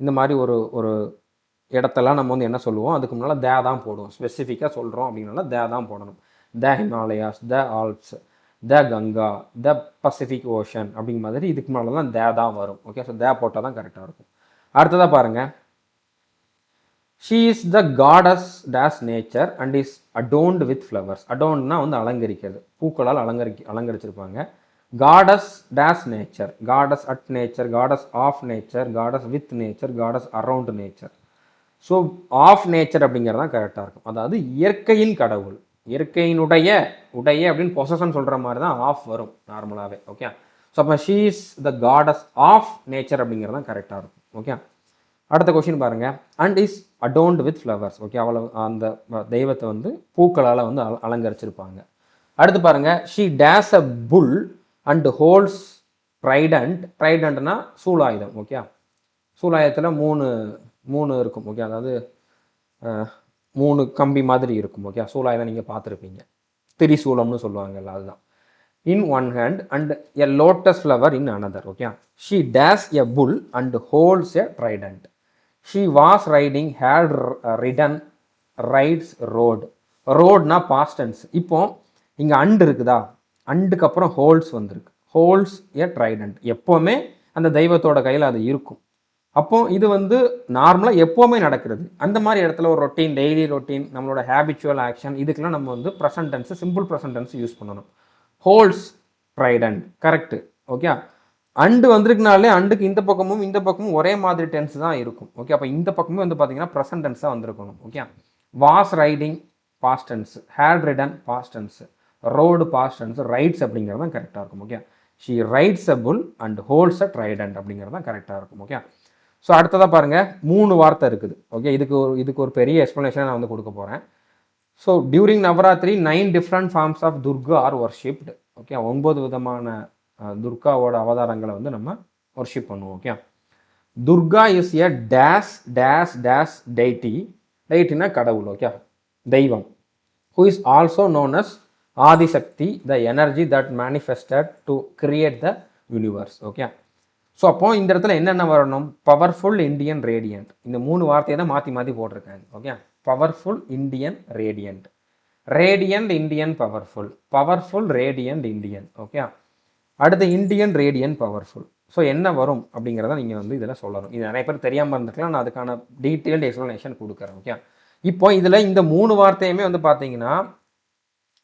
இந்த மாதிரி ஒரு இடத்தெல்லாம் நம்ம வந்து என்ன சொல்லுவோம், அதுக்கு முன்னால் தே தான் போடுவோம். ஸ்பெசிஃபிக்காக சொல்கிறோம் அப்படின்னால தே தான் போடணும். The Himalayas, the Alps, the Ganga, the Pacific ocean அப்படிங்கிற மாதிரி இதுக்கு முன்னால் தான் தே தான் வரும். ஓகே, ஸோ தே போட்டால் தான் கரெக்டாக இருக்கும். அடுத்ததாக பாருங்கள், she is the goddess dash nature and is adorned with flowers. அடோன்னா வந்து அலங்கரிக்கிறது, பூக்களால் அலங்கரிச்சிருப்பாங்க. Goddess dash nature, goddess at nature, goddess of nature, goddess with nature, goddess around nature. So of nature அப்படிங்கிறது தான் கரெக்டாக இருக்கும். அதாவது இயற்கையின் கடவுள், இயற்கையினுடைய அப்படின்னு பொசஷன் சொல்கிற மாதிரி தான் ஆஃப் வரும் நார்மலாகவே. ஓகே, ஸோ அப்போ she is the goddess of nature அப்படிங்கிறது தான் கரெக்டாக இருக்கும். ஓகே, அடுத்த கொஸ்டின் பாருங்க, and is adorned with flowers. Okay, அவ்வளோ அந்த தெய்வத்தை வந்து பூக்களால் வந்து அலங்கரிச்சிருப்பாங்க. அடுத்து பாருங்க, she dash a bull and holds ட்ரைடண்ட்னா சூலாயுதம். ஓகே, சூலாயுதத்தில் மூணு இருக்கும். ஓகே, அதாவது 3 கம்பி மாதிரி இருக்கும். ஓகே, சூலாயுதம் நீங்கள் பார்த்துருப்பீங்க, திரிசூலம்னு சொல்லுவாங்கல்ல, அதுதான். In one hand and a lotus flower in another. Okay, she dash a bull and holds a trident. She was riding, had ridden, rides, ரோட்னா பாஸ்ட் டென்ஸ். இப்போ இங்கே அண்டு இருக்குதா, அண்டுக்கு அப்புறம் ஹோல்ஸ் வந்திருக்கு. ஹோல்ஸ் எ ட்ரைடண்ட், எப்போவுமே அந்த தெய்வத்தோட கையில் அது இருக்கும். அப்போ இது வந்து நார்மலாக எப்போவுமே நடக்கிறது. அந்த மாதிரி இடத்துல ஒரு ரொட்டீன், டெய்லி ரொட்டீன், நம்மளோட ஹேபிச்சுவல் ஆக்ஷன், இதுக்கெல்லாம் நம்ம வந்து present tense, simple present tense use பண்ணணும். Holds trident correct. Okay, and வந்திருக்குனாலே அண்டுக்கு இந்த பக்கமும் ஒரே மாதிரி டென்ஸ் தான் இருக்கும். ஓகே, அப்போ இந்த பக்கமும் வந்து பார்த்தீங்கன்னா ப்ரெசன்ட் டென்ஸ் தான் வந்திருக்கணும். Okay, was riding past tense, had ridden past tense, rode past tense, rides அப்படிங்கிறது தான் கரெக்டாக இருக்கும். Okay, she rides a bull and holds a trident அப்படிங்கிறது தான் கரெக்டாக இருக்கும். ஓகே, ஸோ அடுத்ததாக பாருங்கள், 3 வார்த்தை இருக்குது. ஓகே, இதுக்கு ஒரு பெரிய எக்ஸ்ப்ளனேஷனை நான் வந்து கொடுக்க போகிறேன். So during Navaratri 9 different forms of Durga are worshipped. Okay, 9 விதமான துர்காவோட அவதாரங்களை வந்து நம்ம ஒர்ஷிப் பண்ணுவோம். Okay, Durga is a dash dash dash deity. டெய்டினா கடவுள். ஓகே, தெய்வம். who is also known as Adishakti, the energy that manifested to create the universe. Okay, so அப்போ இந்த இடத்துல என்னென்ன வரணும்? Powerful Indian radiant. இந்த 3 வார்த்தையை தான் மாற்றி மாற்றி போட்டிருக்காங்க. Okay, powerful Indian radiant, radiant Indian powerful, powerful radiant Indian. Okay, அடுத்து இண்டியன் ரேடியன்ட் பவர்ஃபுல். ஸோ என்ன வரும் அப்படிங்கிறத நீங்கள் வந்து இதில் சொல்லணும். இது நிறைய பேர் தெரியாமல் இருந்துக்கலாம், நான் அதுக்கான டீட்டெயில்டு எக்ஸ்ப்ளனேஷன் கொடுக்குறேன். ஓகே, இப்போ இதில் இந்த 3 வார்த்தையுமே வந்து பார்த்தீங்கன்னா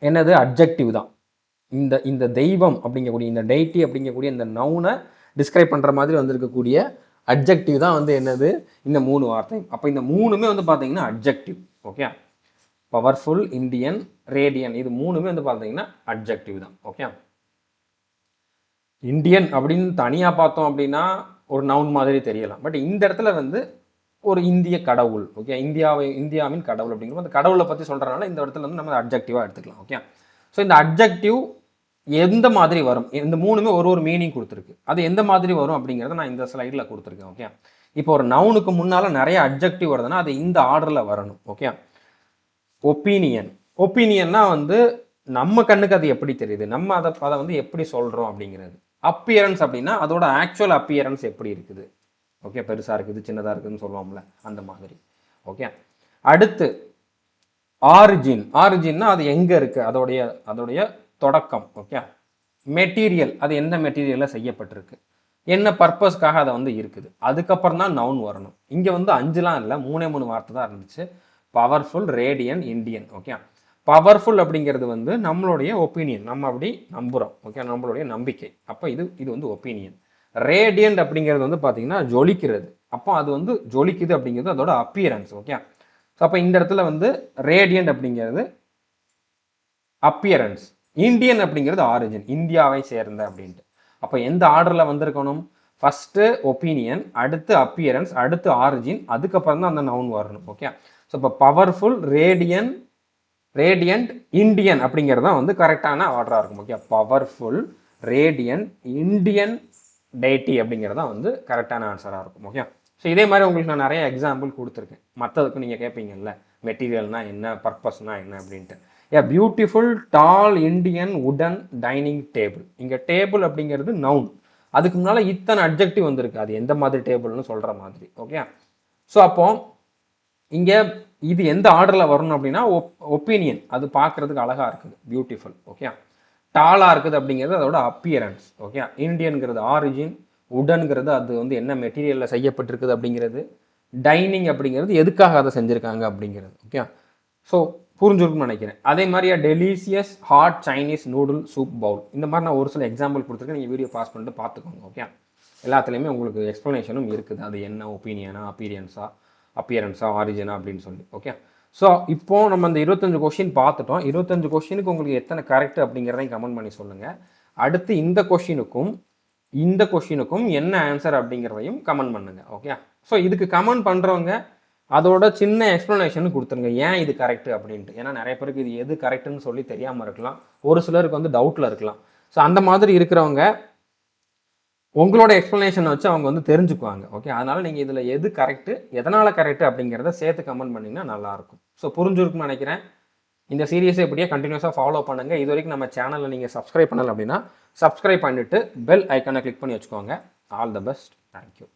என்னது? அட்ஜெக்டிவ் தான். இந்த தெய்வம் அப்படிங்கக்கூடிய, இந்த டெய்டி அப்படிங்கக்கூடிய இந்த நவுனை டிஸ்கிரைப் பண்ணுற மாதிரி வந்திருக்கக்கூடிய அட்ஜெக்டிவ் தான் வந்து என்னது? இந்த 3 வார்த்தை. அப்போ இந்த 3மே வந்து பார்த்தீங்கன்னா adjective. Okay, powerful, Indian, radian, இது 3மே வந்து பார்த்தீங்கன்னா அட்ஜெக்டிவ் தான். ஓகே, இந்தியன் அப்படின்னு தனியாக பார்த்தோம் அப்படின்னா ஒரு நவுன் மாதிரி தெரியலாம். பட் இந்த இடத்துல வந்து ஒரு இந்திய கடவுள். ஓகே, இந்தியாவின் கடவுள் அப்படிங்கிறது அந்த கடவுளை பற்றி சொல்கிறனால இந்த இடத்துல வந்து நம்ம அட்ஜெக்டிவாக எடுத்துக்கலாம். ஓகே, ஸோ இந்த அட்ஜெக்டிவ் எந்த மாதிரி வரும்? இந்த 3மே ஒரு மீனிங் கொடுத்துருக்கு. அது எந்த மாதிரி வரும் அப்படிங்கிறத நான் இந்த ஸ்லைடில் கொடுத்துருக்கேன். ஓகே, இப்போ ஒரு நவுனுக்கு முன்னால் நிறைய அட்ஜெக்டிவ் வருதுன்னா அது இந்த ஆர்டரில் வரணும். Okay, opinion. ஒப்பீனியன்னா வந்து நம்ம கண்ணுக்கு அது எப்படி தெரியுது, நம்ம அதை வந்து எப்படி சொல்கிறோம் அப்படிங்கிறது. அப்பியரன்ஸ் அப்படின்னா அதோட ஆக்சுவல் அப்பியரன்ஸ் எப்படி இருக்குது. ஓகே, பெருசாக இருக்குது, சின்னதாக இருக்குதுன்னு சொல்லுவோம்ல, அந்த மாதிரி. ஓகே, அடுத்து ஆரிஜின். ஆரிஜின்னா அது எங்கே இருக்குது, அதோடைய தொடக்கம். ஓகே, மெட்டீரியல், அது எந்த மெட்டீரியலில் செய்யப்பட்டிருக்கு, என்ன பர்பஸ்க்காக அதை வந்து இருக்குது. அதுக்கப்புறம் தான் நவுன் வரணும். இங்கே வந்து 5லாம் இல்லை, 3 வார்த்தை தான் இருந்துச்சு. Powerful, radian, Indian. Okay, powerful அப்படிங்கிறது வந்து நம்மளுடைய ஒப்பீனியன், நம்ம அப்படி நம்புகிறோம். ஓகே, நம்மளுடைய நம்பிக்கை. அப்போ இது வந்து ஒப்பீனியன். ரேடியன்ட் அப்படிங்கிறது வந்து பார்த்தீங்கன்னா ஜொலிக்கிறது. அப்போ அது வந்து ஜொலிக்குது அப்படிங்கிறது அதோட அப்பியரன்ஸ். ஓகே, ஸோ அப்போ இந்த இடத்துல வந்து ரேடியன்ட் அப்படிங்கிறது அப்பியரன்ஸ், இந்தியன் அப்படிங்கிறது ஆரிஜின், இந்தியாவை சேர்ந்த அப்படின்ட்டு. அப்போ எந்த ஆர்டரில் வந்திருக்கணும்? ஃபஸ்ட்டு ஒப்பீனியன், அடுத்து அப்பியரன்ஸ், அடுத்து ஆரிஜின், அதுக்கப்புறம் தான் அந்த நவுன் வரணும். ஓகே, ஸோ இப்போ பவர்ஃபுல், ரேடியன்ட், இண்டியன் அப்படிங்கிறது தான் வந்து கரெக்டான ஆர்டராக இருக்கும். Okay, powerful, radiant, Indian deity அப்படிங்கிறது தான் வந்து கரெக்டான ஆன்சராக இருக்கும். ஓகே, ஸோ இதே மாதிரி உங்களுக்கு நான் நிறைய எக்ஸாம்பிள் கொடுத்துருக்கேன். மற்றதுக்கு நீங்கள் கேட்பீங்கல்ல, மெட்டீரியல்னா என்ன, பர்பஸ்னா என்ன அப்படின்ட்டு. ஏ பியூட்டிஃபுல் டால் இண்டியன் வுடன் டைனிங் டேபிள். இங்கே டேபிள் அப்படிங்கிறது நவுன், அதுக்கு முன்னால் இத்தனை அட்ஜெக்டிவ் வந்திருக்கு, அது எந்த மாதிரி டேபிள்னு சொல்கிற மாதிரி. ஓகே, ஸோ அப்போ இங்கே இது எந்த ஆர்டரில் வரணும் அப்படின்னா ஒப்பீனியன், அது பார்க்குறதுக்கு அழகாக இருக்குது, பியூட்டிஃபுல். ஓகே, டாலாக இருக்குது அப்படிங்கிறது அதோட அப்பியரன்ஸ். ஓகே, இண்டியன்கிறது ஆரிஜின், உடன்கிறது அது வந்து என்ன மெட்டீரியலில் செய்யப்பட்டிருக்குது அப்படிங்கிறது, டைனிங் அப்படிங்கிறது எதுக்காக அதை செஞ்சுருக்காங்க அப்படிங்கிறது. ஓகே, ஸோ புரிஞ்சுருக்குன்னு நினைக்கிறேன். அதே மாதிரியா delicious hot Chinese noodle soup bowl, இந்த மாதிரி நான் ஒரு சில எக்ஸாம்பிள் கொடுத்துருக்கேன். நீங்கள் வீடியோ பாஸ் பண்ணிட்டு பார்த்துக்கோங்க. ஓகே, எல்லாத்துலேயுமே உங்களுக்கு எக்ஸ்ப்ளனேஷனும் இருக்குது, அது என்ன ஒப்பீனியனா, அப்பியரன்ஸா, ஆரிஜினா அப்படின்னு சொல்லி. ஓகே, ஸோ இப்போ நம்ம இந்த 25 கொஸ்டின் பார்த்துட்டோம். 25 கொஸ்டினுக்கு உங்களுக்கு எத்தனை கரெக்ட் அப்படிங்கிறதையும் கமெண்ட் பண்ணி சொல்லுங்கள். அடுத்து இந்த கொஸ்டினுக்கும் என்ன ஆன்சர் அப்படிங்கிறதையும் கமெண்ட் பண்ணுங்க. ஓகே, ஸோ இதுக்கு கமெண்ட் பண்ணுறவங்க அதோட சின்ன எக்ஸ்ப்ளனேஷன் கொடுத்துருங்க, ஏன் இது கரெக்ட் அப்படின்ட்டு. ஏன்னா நிறைய பேருக்கு இது எது கரெக்டுன்னு சொல்லி தெரியாமல் இருக்கலாம், ஒரு சிலருக்கு வந்து டவுட்டில் இருக்கலாம். ஸோ அந்த மாதிரி இருக்கிறவங்க உங்களோட எக்ஸ்ப்ளனேஷனை வச்சு அவங்க வந்து தெரிஞ்சுக்குவாங்க. ஓகே, அதனால் நீங்கள் இதில் எது கரெக்டு, எதனால் கரெக்டு அப்படிங்கிறத சேர்த்து கமெண்ட் பண்ணிங்கன்னா நல்லாயிருக்கும். ஸோ புரிஞ்சுருக்குன்னு நினைக்கிறேன். இந்த சீரியஸை இப்படியே கண்டினியூஸாக ஃபாலோ பண்ணுங்கள். இது வரைக்கும் நம்ம சேனலில் நீங்கள் சப்ஸ்கிரைப் பண்ணலை அப்படின்னா சப்ஸ்கிரைப் பண்ணிவிட்டு பெல் ஐக்கானை கிளிக் பண்ணி வச்சுக்கோங்க. All the best. தேங்க்யூ.